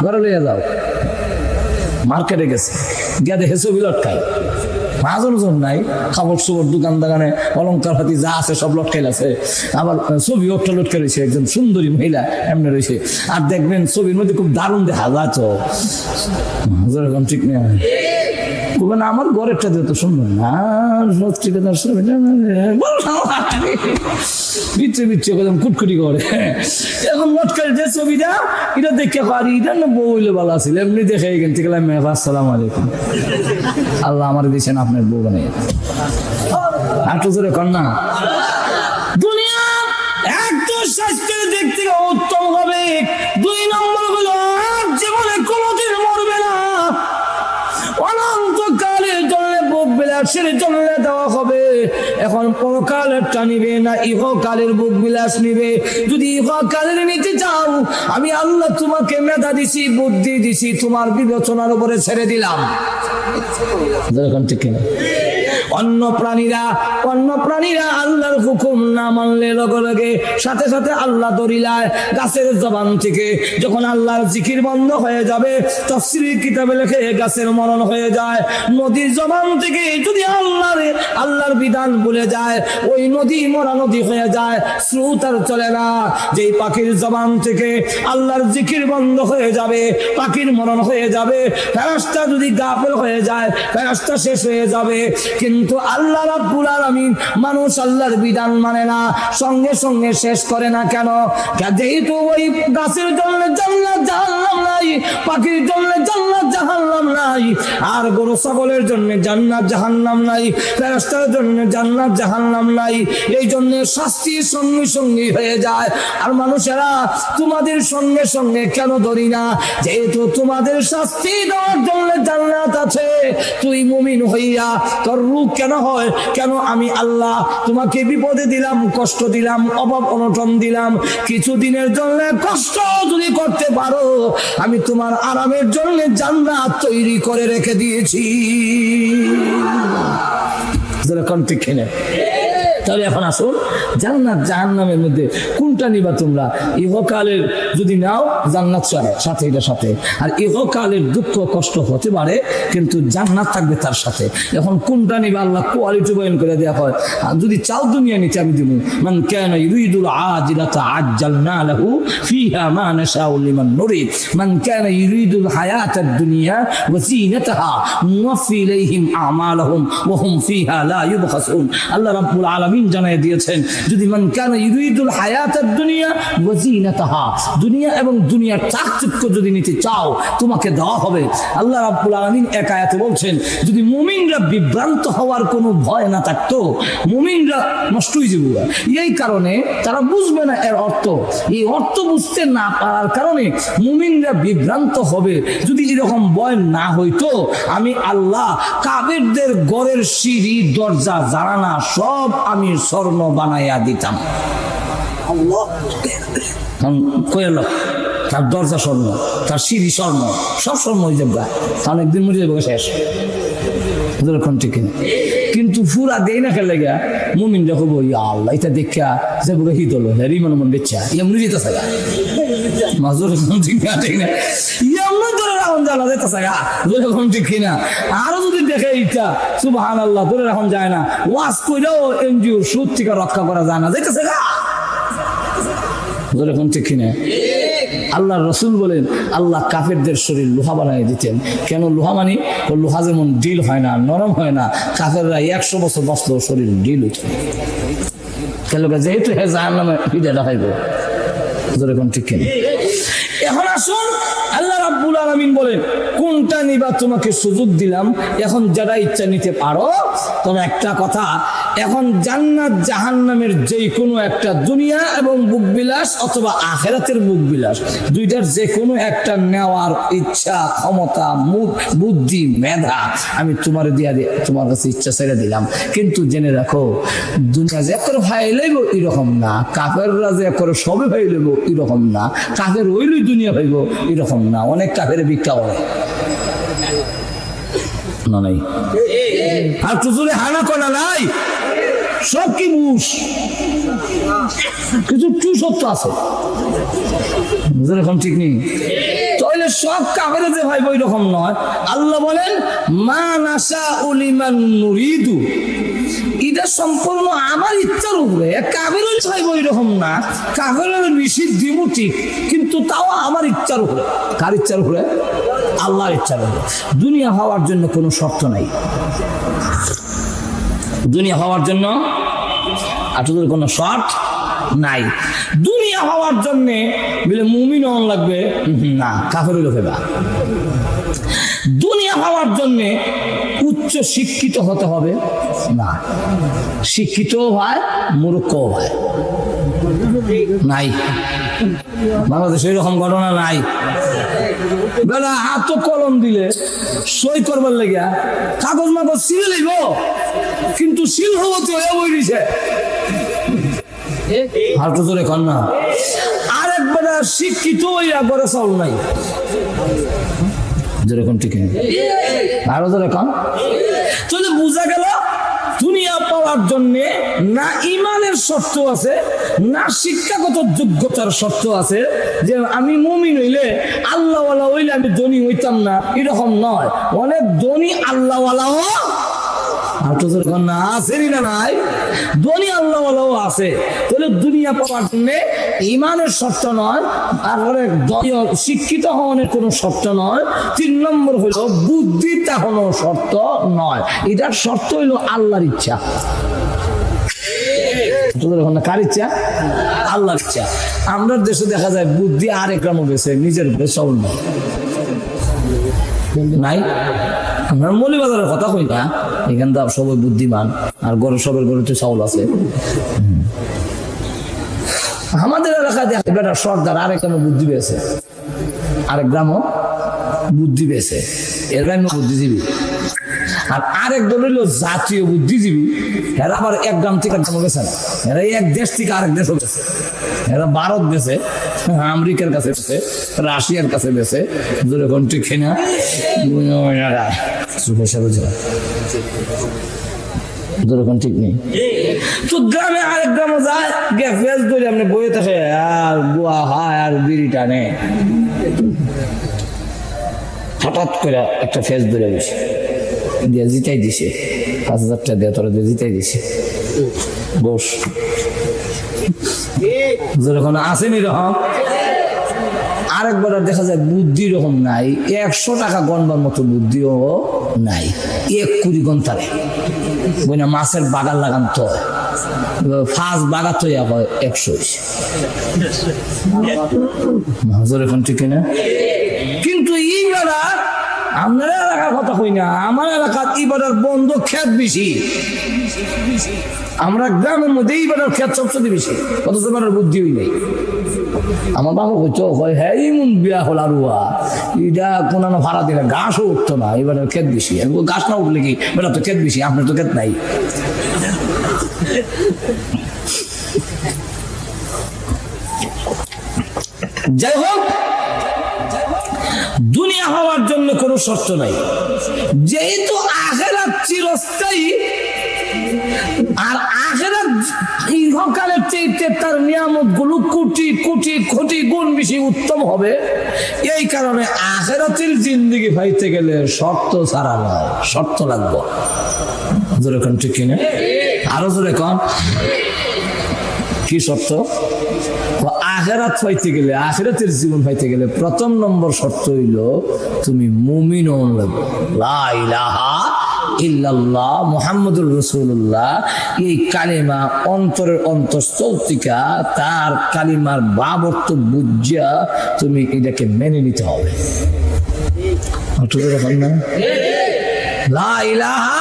ঘরে লইয়া যাও। মার্কেটে গেছে, গিয়া দেখে ছবি লটকায়, মাজন নাই, খাবার সুবর দোকান দাগানে অলঙ্কার হাতি যা আছে সব লটকাইল আছে, আবার ছবি একটা লটকে রয়েছে, একজন সুন্দরী মহিলা এমনি রয়েছে। আর দেখবেন ছবির মধ্যে খুব দারুণ দেখা যাচ্ছে, ঠিক না? আমার ঘরেরটা তো সুন্দর না, কুটকুটি করে। এখন লটকাই যে ছবিটা, এটা দেখে পারি এটা না বউ হইলে ভালো আছিল, এমনি দেখে এখান থেকে আসসালামু আলাইকুম, আল্লাহ আমার দিয়েছেন আপনার বউ বানিয়ে। একটু জোরে কর না। দুনিয়া একদম স্বাস্থ্যের দিক থেকে উত্তম হবে। 2 নম্বর হলো জীবনে কোনোদিন মরবে না, অনন্তকালের জন্য ভোগ বিলাসের জন্য দেওয়া হবে। এখন পরকালেরটা নিবে না ইহকালের ভোগ বিলাস নিবে? যদি ইহকালের নিতে চাও, আমি আল্লাহ তোমাকে মেধা দিছি, বুদ্ধি দিছি, তোমার বিবেচনার উপরে ছেড়ে দিলাম। ঠিক কিনা? অন্য প্রাণীরা আল্লাহর হুকুম না মানলে লগে লগে সাথে সাথে আল্লাহ দরিলায় গাছের জবান থেকে যখন আল্লাহর জিকির বন্ধ হয়ে যাবে, তাফসীরের কিতাবে লেখে গাছের মরণ হয়ে যায়। নদীর জবান থেকে যদি আল্লাহর বিধান ভুলে যায়, ওই নদী মরা নদী হয়ে যায়, স্রোত আর চলে না। যেই পাখির জবান থেকে আল্লাহর জিকির বন্ধ হয়ে যাবে, পাখির মরণ হয়ে যাবে। ফেরেশতা যদি গাফেল হয়ে যায়, ফেরেশতা শেষ হয়ে যাবে। কিন্তু আল্লাহ রাব্বুল আলামিন মানুষ আল্লাহর বিধান মানে না, সঙ্গে সঙ্গে শেষ করে না। কেন? যেহেতু ওই গাছের জন্য জান্নাত জাহান্নাম নাই, পাখির জন্য জান্নাত জাহান্নাম নাই, আর গরু ছাগলের জন্য জান্নাত জাহান্নাম নাই, ফেরেশতার জন্য জান্নাত জাহান্নাম নাই। এই জন্য শাস্তি সঙ্গে সঙ্গে হয়ে যায়। আর মানুষেরা তোমাদের সঙ্গে সঙ্গে কেন ধরি না? যেহেতু তোমাদের শাস্তি দেওয়ার জন্য জান্নাত আছে, তুই মুমিন হইয়া তোর রূপ কেন হয়? কেন আমি আল্লাহ তোমাকে বিপদে দিলাম, কষ্ট দিলাম, অভাব অনটন দিলাম, কিছুদিনের জন্য কষ্ট যদি করতে পারো, আমি তোমার আরামের জন্য জান্নাত তৈরি করে রেখে দিয়েছি। তাহলে এখন আসুন, জান্নাত জাহান্নামের মধ্যে কোনটা নিবা তোমরা? ইহকালের যদি নাও, জান্নাত সাথে এটা সাথে, আর ইহকালের দুঃখ কষ্ট হতে পারে কিন্তু জান্নাত থাকবে তার সাথে। এখন কোনটা নিবা? আল্লাহ কোয়ালিটি বয়ান করে দেয়া হয়। যদি চাও দুনিয়া নিতে আমি দিব, মান কানা ইউরিদুল আজিলাতা আজ্জালনা লাহু ফিহা মা নাশাউ লিমান নুরিদ মান কানা ইউরিদুল হায়াতাদ দুনিয়া ওয়া যিনাতাহা নুওয়াফি ইলাইহিম আমালাহুম ওয়া হুম ফিহা লা ইউবখাসুন। আল্লাহ রাব্বুল আলামিন জানায় দিয়েছেন, যদি মান কানা ইউরিদুল হায়াতাদ দুনিয়া ওয়া যিনাতাহা, দুনিয়া এবং দুনিয়ার চাকচিক্য যদি নিতে চাও তোমাকে দেওয়া হবে। আল্লাহ রাব্বুল আলামিন এক আয়াতে বলছেন, যদি মুমিনরা বিভ্রান্ত হওয়ার কোনো ভয় না থাকতো, মুমিনরা নষ্ট হয়ে যাবে। এই কারণে তারা বুঝবে না এর অর্থ। এই অর্থ বুঝতে না পারার কারণে মুমিনরা বিভ্রান্ত হবে। যদি এরকম ভয় না হইতো, আমি আল্লাহ কাফেরদের ঘরের সিঁড়ি দরজা জানালা সব আমি স্বর্ণ বানাইয়া দিতাম। আল্লাহ কইল, তার দরজা স্বর্ণ, তার সিঁড়ি স্বর্ণ, সব স্বর্ণ হয়ে যাবে। তাহলে একদিন মরে যাবে, শেষ। কিন্তু ফুরা দেই না খেলে গা মুমিন দেখবো, ইয়া আল্লাহ এটা দেখা যাবো হিত হলো রিমান মন বেচ্ছা এমনি যেতেছে গা মাজুর ঠিক না, ঠিক না, এমনি ধরে রাখুন জানা যেতেছে গা, যেরকম ঠিক কিনা। আরো যদি দেখে ইচ্ছা সুবহানাল্লাহ ধরে রাখুন যায় না, ওয়াজ কইরাও এনজিওর সুদ থেকে রক্ষা করা যায় না, যেতেছে গা, যেরকম ঠিক কিনা। আল্লাহ রসুল বলেন, আল্লাহ কাফেরদের শরীর লোহা বানিয়ে দিতেন। কেন লোহা মানি? লোহা যেমন ডিল হয় না, নরম হয় না, কাফেররা 100 বছর বসলেও শরীর ডিল হইত। কেন? যেহেতু হে জাহান্নামে পিঠে দেখাইব, যেরকম ঠিক কিনা। এখন আসুন, আল্লাহ রাব্বুল আলামিন বলেন, কোনটা নিবা তোমাকে সুযোগ দিলাম, এখন যারা ইচ্ছা নিতে পারো। তবে একটা কথা, এখন জান্নাত জাহান্নামের যে কোনো একটা, দুনিয়া এবং বুকবিলাস অথবা আখিরাতের বুকবিলাস, দুইটার যে কোনো একটা নেওয়ার ইচ্ছা, ক্ষমতা, বুদ্ধি, মেধা আমি তোমারে দিয়া তোমার কাছে ইচ্ছা ছেড়ে দিলাম। কিন্তু জেনে রাখো, দুনিয়া যে করে ভাই লইব এরকম না, কাফেররা যে করে সবে ভাই লইব এরকম না, কাফের হইলই দুনিয়া ভাইব এরকম না। অনেক কাফের ভিক্ষা করে না, নাই আর চুচুরে হানা করা নাই, সব কি বুঝ, কিছু টু সত্য আছে, যেরকম ঠিক নেই। তাহলে সব কাফের যে ভাইব এরকম নয়। আল্লাহ বলেন, মা নাশাউ লিমান নুরিদু, এটা সম্পূর্ণ আমার ইচ্ছার উপরে। কাফেরও চাইবো এরকম না, কাফেরের নিষিদ্ধ দিব ঠিক, কিন্তু তাও আমার ইচ্ছার উপরে। কার ইচ্ছার উপরে? আল্লাহর ইচ্ছার উপরে। দুনিয়া হওয়ার জন্য কোনো শর্ত নাই, দুনিয়া হওয়ার জন্য আপনাদের কোনো শর্ত নাই। দুনিয়া হওয়ার জন্য বলে মুমিন হওয়া লাগবে না, কাফের হইলে ফেবা। দুনিয়া হওয়ার জন্য উচ্চ শিক্ষিত হতে হবে না, শিক্ষিতও হয় মূর্খও হয়, নাই। বাংলাদেশে এরকম ঘটনা নাই। বেলা হাত কলম দিলে সই করবার লেগে কাগজ মাগজ সিল লইব, কিন্তু সিল হবো তো বই দিছে হাঁটু ধরে কন্যা। আরেক বেলা শিক্ষিত একবারে চাউল নাই, যেরকম ঠিক আরো ধরে কন। তাহলে বোঝা গেল পাওয়ার জন্য না ইমানের শর্ত আছে, না শিক্ষাগত যোগ্যতার শর্ত আছে যে আমি মুমিন হইলে আল্লাহওয়ালা হইলে আমি ধনী হইতাম না, এরকম নয়। অনেক ধনী আল্লাহওয়ালাও না আছে না নাই, ধনী আল্লাহওয়ালাও আছে। তাহলে দুনিয়া পাওয়ার জন্য ইমানের শর্ত নয়, তারপরে শিক্ষিত হওয়ার কোনো শর্ত নয়। 3 নম্বর হইল বুদ্ধিটা কোনো শর্ত নয়, এটার শর্ত হইল আল্লাহর ইচ্ছা। কার ইচ্ছা? আল্লাহর ইচ্ছা। আমরা দেশে দেখা যায় বুদ্ধি আর একরামও বেছে, নিজের চাউল নাই। আমরা মৌলিবাজারের কথা কই না, এখান তো সবাই বুদ্ধিমান, আর গরু সবের গরু তো চাউল আছে। আমাদের এলাকায় দেখা বেটা সর্দার আরেক গ্রামে বুদ্ধি পেয়েছে, আরেক গ্রামও বুদ্ধি পেয়েছে, এর গ্রামে বুদ্ধিজীবী। আর আরেক দল হইল জাতীয় বুদ্ধিজীবী, এরা আবার এক গ্রাম থেকে এক গ্রামে গেছে না, এরা এক দেশ থেকে আরেক দেশও গেছে। এরা ভারত গেছে, আমেরিকার কাছে গেছে, রাশিয়ার কাছে গেছে, যেরকম ঠিক না যেরকম ঠিক নেই। তো গ্রামে আরেক গ্রামে যায়, ফেস ধরে আপনি বইয়ে থাকে আর গোয়া হায় আর বিড়ি টানে, হঠাৎ করে একটা ফেস ধরে বসে দিয়ে জিতাই দিছে, 5,000 টাকা দিয়ে তোরা দিয়ে জিতাই দিছে, বস যেরকম আসেন এরকম। আরেকবার দেখা যায় বুদ্ধি রকম নাই, 100 টাকা গণবার মতো বুদ্ধিও নাই, 1 কুড়ি গন্তারে বই না মাছের বাগান লাগান তো ফাঁস বাগা তো 100 যেরকম ঠিক না। কিন্তু এইবারা আপনার এলাকার কথা কই না, আমার এলাকার ইবাদার বন্ধ ক্ষেত বেশি। আমরা গ্রামের মধ্যে ইবাদার ক্ষেত সবচেয়ে বেশি, অথচ এবারের বুদ্ধি হই নাই। আমার বাবা কইতো হ্যাঁ ইমন বিয়া হল আরুয়া, এটা কোন ভাড়া দিলে ঘাসও উঠতো না, এবারের ক্ষেত বেশি। ঘাস না উঠলে কি বেটা তো ক্ষেত বেশি, আপনার তো ক্ষেত নাই। যাই হোক, দুনিয়া হওয়ার জন্য কোনো শর্ত নাই, যেহেতু আখিরাত চিরস্থায়ী, আর আখিরাত ইহকালের চাইতে তার নিয়ামত গুলো কোটি কোটি কোটি গুণ বেশি উত্তম হবে। এই কারণে আখিরাতের জিন্দেগি পাইতে গেলে শর্ত ছাড়া নয়, শর্ত লাগবে। জোরে কোন ঠিক কিনা, আরো জোরে কোন কি শর্ত? আখিরাত পাইতে গেলে, আখিরাতের জীবন পাইতে গেলে 1ম নম্বর শর্ত হইল তুমি মুমিন হওয়া লাগবে। লা ইলাহা ইল্লাল্লাহ মুহাম্মাদুর রাসূলুল্লাহ, এই কালিমা অন্তরের অন্তঃস্থল থেকে তার কালিমার ভাব অর্থ বুঝিয়া তুমি এটাকে মেনে নিতে হবে। লা ইলাহা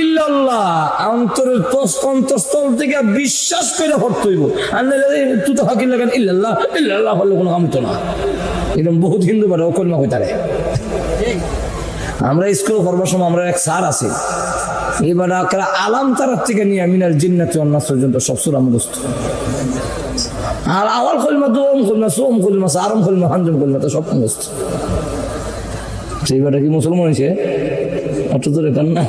ইল্লাল্লাহ অন্তরের অন্তঃস্থল থেকে বিশ্বাস করে পড়তে হইব। তুই তো হাকিল লাগান ইল্লাল্লাহ ইল্লাল্লাহ হলে কোনো কাম তো না, এরকম বহুত হিন্দু বাড়ে অকলমা হইতারে। আমরা স্কুল করবার সময় আমরা এক স্যার আছে, এবার আলাম তারার থেকে নিয়ে মিনাল জিন্নাতি ওয়ান নাস পর্যন্ত সব সূরা মুখস্থ। আর আওয়াল কলমা, দোম কলমা, সোম কলমা, সারম কলমা, হানজম কলমা তো সব মুখস্থ। সেইবারটা কি মুসলমান হয়েছে? অত দূরে কান না।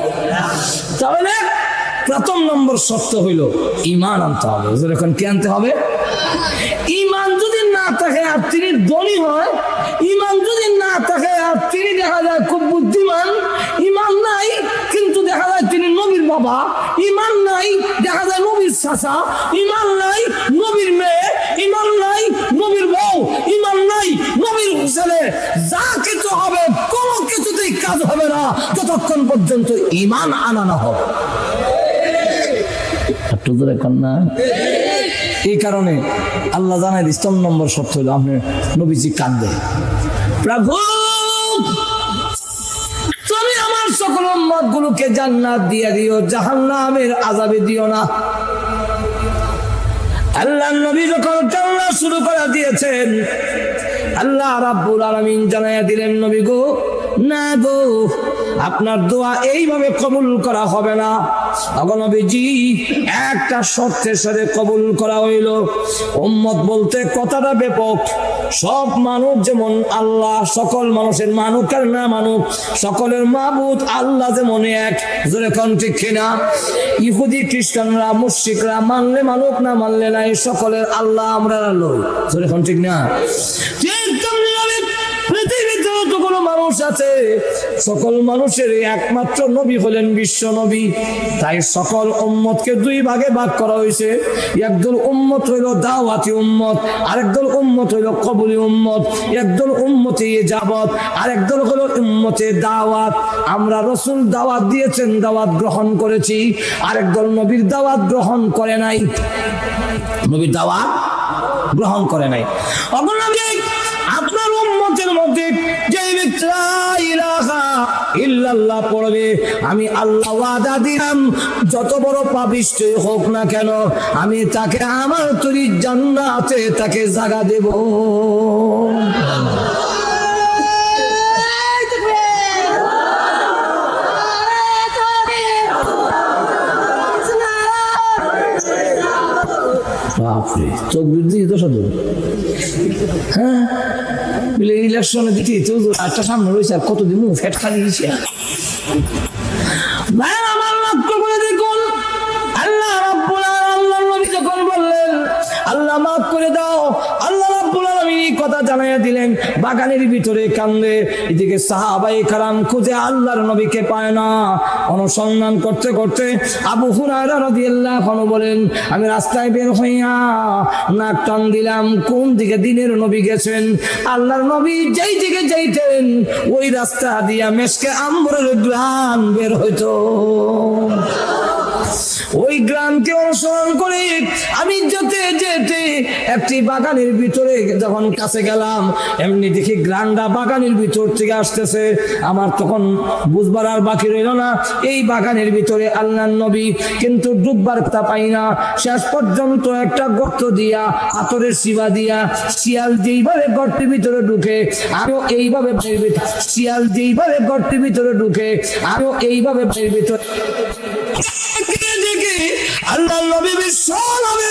তাহলে 1ম নম্বর শর্ত হইল ঈমান আনতে হবে। যখন কি আনতে হবে? ঈমান যদি না থাকে আর তিনি ধনী হয়, ঈমান যদি না থাকে আর তিনি দেখা যায় খুব বুদ্ধিমান, ঈমান নাই কিন্তু দেখা যায় তিনি নবীর বাবা, ঈমান নাই দেখা যায় নবীর চাচা, ঈমান নাই নবীর মেয়ে, ঈমান নাই নবীর বউ, ঈমান নাই নবীর ছেলে, যা কিছু হবে কোনো কিছুতেই কাজ হবে না যতক্ষণ পর্যন্ত ঈমান আনা না হবে। এই কারণে আল্লাহ জানাই 1ম নম্বর শর্ত হলো আপনি নবীজি কাঁদবে, প্রভু তুমি আমার সকল উম্মত গুলোকে জান্নাত দিয়ে দিও, জাহান্নামের আযাবে দিও না। আল্লাহ নবী যখন কান্না শুরু করে দিয়েছেন, আল্লাহ রাব্বুল আলামিন জানাইয়া দিলেন, নবী গো না গো, আপনার দোয়া এইভাবে কবুল করা হবে না। নবীজি একটা শর্তের সাথে কবুল করা হইল। উম্মত বলতে কথাটা ব্যাপক, সব মানুষ যেমন আল্লাহ, সকল মানুষের মানুক আর না মানুক, সকলের মাবুদ আল্লাহ যেমন এক, জোরে কোন ঠিক কিনা? ইহুদি খ্রিস্টানরা মুশরিকরা মানলে মানুক, না মানলে নাই, সকলের আল্লাহ আমরা লই, জোরে কোন ঠিক না? পৃথিবীতে যতগুলো মানুষ আছে সকল মানুষের একমাত্র নবী হলেন বিশ্ব নবী। তাই সকল উম্মতকে দুই ভাগে ভাগ করা হয়েছে। একদল উম্মত হইল দাওয়াতি উম্মত, আরেকদল উম্মত হইল কবুলি উম্মত, একদল উম্মতে ইজাবত, আরেকদল হলো উম্মতে দাওয়াত। আমরা রাসূল দাওয়াত দিয়েছেন, দাওয়াত গ্রহণ করেছি, আরেকদল নবীর দাওয়াত গ্রহণ করে নাই, নবীর দাওয়াত গ্রহণ করে নাই। আপনার উম্মতের মধ্যে যে ব্যক্তি লা ইলাহা ইল্লাল্লাহ পড়বে, আমি আল্লাহ ওয়াদা দিলাম যত বড় পাপিষ্ঠ হোক না কেন আমি তাকে আমার তৈরি জান্নাতে তাকে জায়গা দেব। বাপরে, চোখ বৃদ্ধি তো সাধু। হ্যাঁ, ইলেকশনে দিতে একটা সামনে রয়েছে, আর কত দিন ফ্যাট খালি দিচ্ছে। আমার লক্ষ্য করে দেখুন, আল্লাহ রাব্বুল আলামিন নবী যখন বললেন আল্লাহ মাফ করে দাও, আল্লাহ রাব্বুল আলামিন এই কথা জানাইয়া দিলেন। বাগানের ভিতরে কান্দে, এদিকে সাহাবায়ে কেরাম খুঁজে আল্লাহর নবীকে পায় না। অনুসন্ধান করতে করতে আবু হুরায়রা রাদিয়াল্লাহু আনহু বলেন, আমি রাস্তায় বের হইয়া নাক টান দিলাম, কোন দিকে দিনের নবী গেছেন। আল্লাহর নবী যেই দিকে যাইতেন ওই রাস্তা দিয়া মেশকে আম্বরের গ্রান বের হইতো। ওই গ্রামকে অনুসরণ করে আমি যেতে যেতে একটি বাগানের ভিতরে যখন কাছে গেলাম, এমনি দেখি গ্রামটা বাগানের ভিতর থেকে আসতেছে। আমার তখন বুঝবার আর বাকি রইল না, এই বাগানের ভিতরে আল্লাহর নবী, কিন্তু ডুববার তা পাই না। শেষ পর্যন্ত একটা গর্ত দিয়া, পাথরের শিবা দিয়া, শিয়াল যেইভাবে গর্তের ভিতরে ঢুকে আমিও এইভাবে, শিয়াল যেইভাবে গর্তের ভিতরে ঢুকে আমিও এইভাবে ভিতরে আল্লাহ নবী বিশ্ব নবী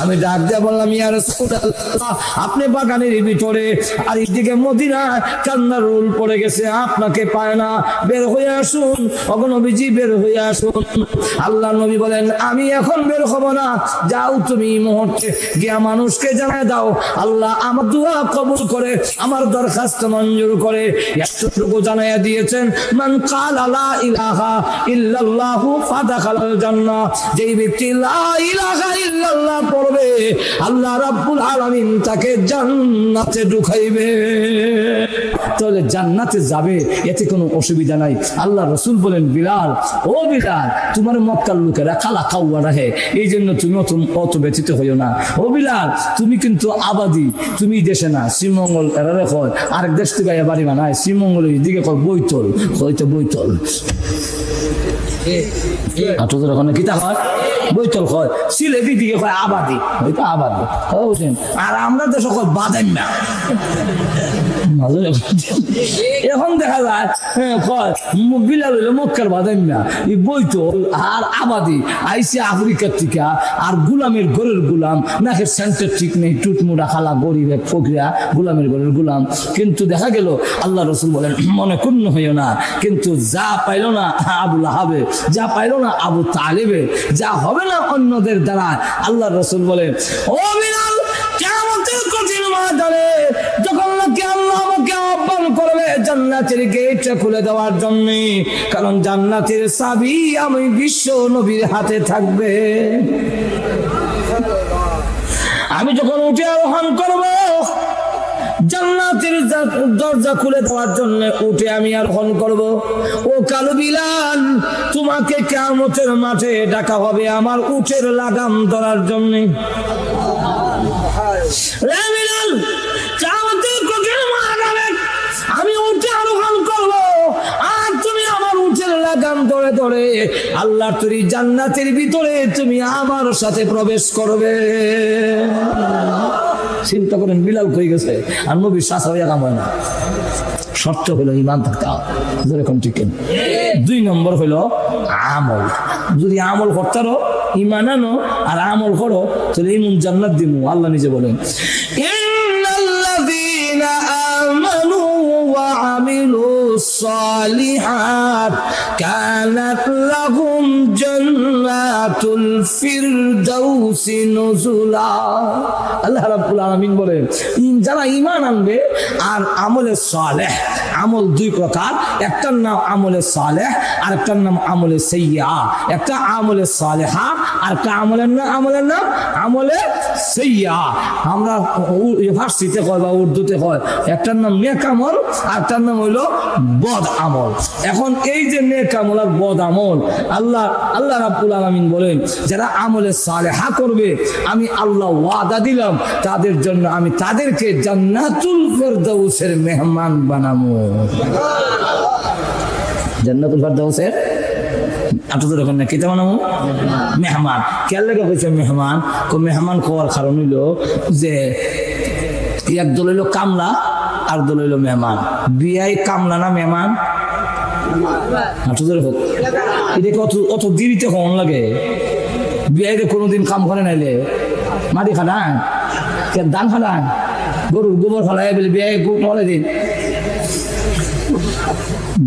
আমি ডাক দিয়ে বললাম, ইয়া রাসূলুল্লাহ আপনি বাগানের ভিতরে, আর এইদিকে মদিনা কান্নার রোল পড়ে গেছে, আপনাকে পায় না, বের হয়ে আসুন, ওগো নবীজি বের হয়ে আসুন। আল্লাহ নবী বলেন, আমি এখন বের হব না, যাও তুমি মুহূর্তে গিয়া মানুষকে জানায় দাও আল্লাহ আমার দোয়া কবুল করে, আমার দরখাস্ত মঞ্জুর করে। এতটুকু জানাইয়া দিয়েছেন, মান ক্বালা লা ইলাহা ইল্লাল্লাহু ফাদাখালাল জান্নাহ, যেই ব্যক্তি লা ইলাহা ইল্লাল্লাহ পড়বে আল্লাহ রাব্বুল আলামিন তাকে জান্নাতে ঢুকাইবে। তাহলে জান্নাতে যাবে, এতে কোনো অসুবিধা নাই। আল্লাহ রাসূল বলেন, বিলাল, ও বিলাল, তোমার মক্কার লোকেরা কালা কাউয়া রাখে, এই জন্য তুমি অত ব্যথিত হইও না। ও বিলাল, তুমি কিন্তু আবাদি, তুমি দেশে না, শ্রীমঙ্গল এরা রেখো, আরেক দেশ থেকে বাড়ি বানায়, শ্রীমঙ্গল দিকে কয় বৈতল, হয়তো বৈতল বৈতল হয়, সিলেটি দিকে হয় আবাদি, হয়তো আবাদি, বুঝছেন। আর আমরা তো সকল বাদাম না। এখন দেখা যায় বিলাল হইলো মক্কার বাদাম না, এই বৈতল আর আবাদি আইসে আফ্রিকার থেকে, আর গুলামের ঘরের গুলাম, নাকের সেন্টার ঠিক নেই, টুটমুড়া খালা গরিব এক ফকিরা, গুলামের ঘরের গুলাম। কিন্তু দেখা গেল আল্লাহ রাসূল বলেন, মনে ক্ষুণ্ণ হইও না, কিন্তু যা পাইল না আবু লাহাবে, যা পাইল না আবু তালেবে, যা হবে না অন্যদের দ্বারা, আল্লাহ রাসূল বলেন, ও বিলাল, কিয়ামতের কঠিন ময়দানে যখন আল্লাহ আমাকে আহ্বান করবে জান্নাতের গেটটা খুলে দেওয়ার জন্য, কারণ জান্নাতের চাবি আমি বিশ্ব নবীর হাতে থাকবে। আমি যখন উঠে আরোহণ করব জান্নাতের দরজা খুলে দেওয়ার জন্য উঠে আমি আরোহণ করব, ও কালো বিলাল, তোমাকে কিয়ামতের মাঠে ডাকা হবে আমার উটের লাগাম ধরার জন্য। আমি উঠে আরোহণ করব, আর তুমি আমার উটের লাগাম ধরে ধরে আল্লাহর তৈরি জান্নাতের ভিতরে তুমি আমার সাথে প্রবেশ করবে। চিন্তা করেন, বিলাল কই গেছে, আর নবীর শ্বাস হইয়া কাম হয় না। শর্ত হলো ঈমান থাকতে হবে। যেরকম ঠিক না। 2 নম্বর হলো আমল। যদি আমল করতারো, ঈমান আনো আর আমল করো, তাহলে ইমান জান্নাত দিমু। আল্লাহ নিজে বলেন, ইন্নাল্লাযীনা আমানু ওয়া আমিলুস সালিহাত কানাত লাহুম জান্নাতুল ফিরদাউসি নুজুলা। আল্লাহ রাব্বুল আলামিন বলেন, যারা ঈমান আনবে আর আমলে সালেহ, আমল 2 প্রকার, একটার নাম আমলে সালেহ আর একটার নাম আমলে সাইয়্যা। একটা আমলে সালেহা আর একটা আমলের নাম আমলে সাইয়্যা। আমরা ফার্সিতে কয় বা উর্দুতে কয়, একটার নাম নেক আমল আর একটার নাম হইলো বদ আমল। এখন এই যে নেক আমল আর বদ আমল, আল্লাহ রাব্বুল আলামিন বলেন, যারা আমলে সালেহা করবে আমি আল্লাহ ওয়াদা দিলাম তাদের জন্য আমি তাদেরকে জান্নাতুল ফিরদাউসের মেহমান বানাবো। জান্নাতুল ফিরদাউসের আপনাদের ওখানে কিতা বানাবো? মেহমান। কেন লেগে কইছে মেহমান? মেহমান খাওয়ার কারণ হইলো যে এক দল হইলো কামলা আর দল হইলো মেহমান। বিয়াই কামলা না মেহমান? আপনাদের হোক এটা অত দেরিতে কখন লাগে? বিয়াইতে কোনোদিন কাম করে নাইলে মাটি খাটান, ধান খাটান, গরুর গোবর খালাই বলে বিয়াই বলে দিন।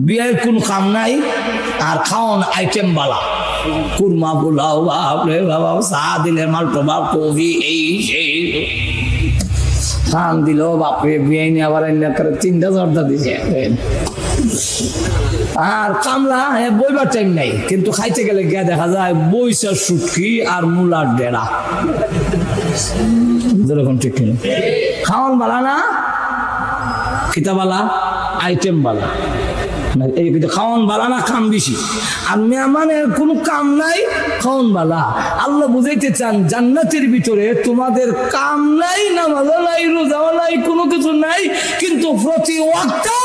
বিয়ের কোন কাম নাই আর খাওয়ান আইটেম বালা, কুরমা পোলাও বাপরে বাবা, চা দিলে মালটো বাপ, কফি এই সেই খান দিল বাপরে। বিয়ে নিয়ে আবার 3টা জর্দা দিছে। আর কামলা বইবার টাইম নাই, কিন্তু খাইতে গেলে গিয়ে দেখা যায় বইসার সুটকি আর মুলার ডেরা। যেরকম ঠিক কিনা খাওয়ান বালা না, খিতা বালা, আইটেম বালা। এই খাওয়ান বালা না, কাম বেশি। আর মেহমানের কোনো কাম নাই, খাওয়ান বালা। আল্লাহ বুঝাইতে চান জান্নাতের ভিতরে তোমাদের কাম নাই, নামাজও নাই, রোজাও নাই, কোনো কিছু নাই, কিন্তু প্রতি ওয়াক্তে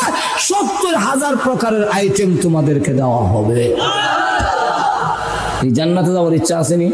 70,000 প্রকারের আইটেম তোমাদেরকে দেওয়া হবে। এই জান্নাতে যাওয়ার ইচ্ছা আসেনি?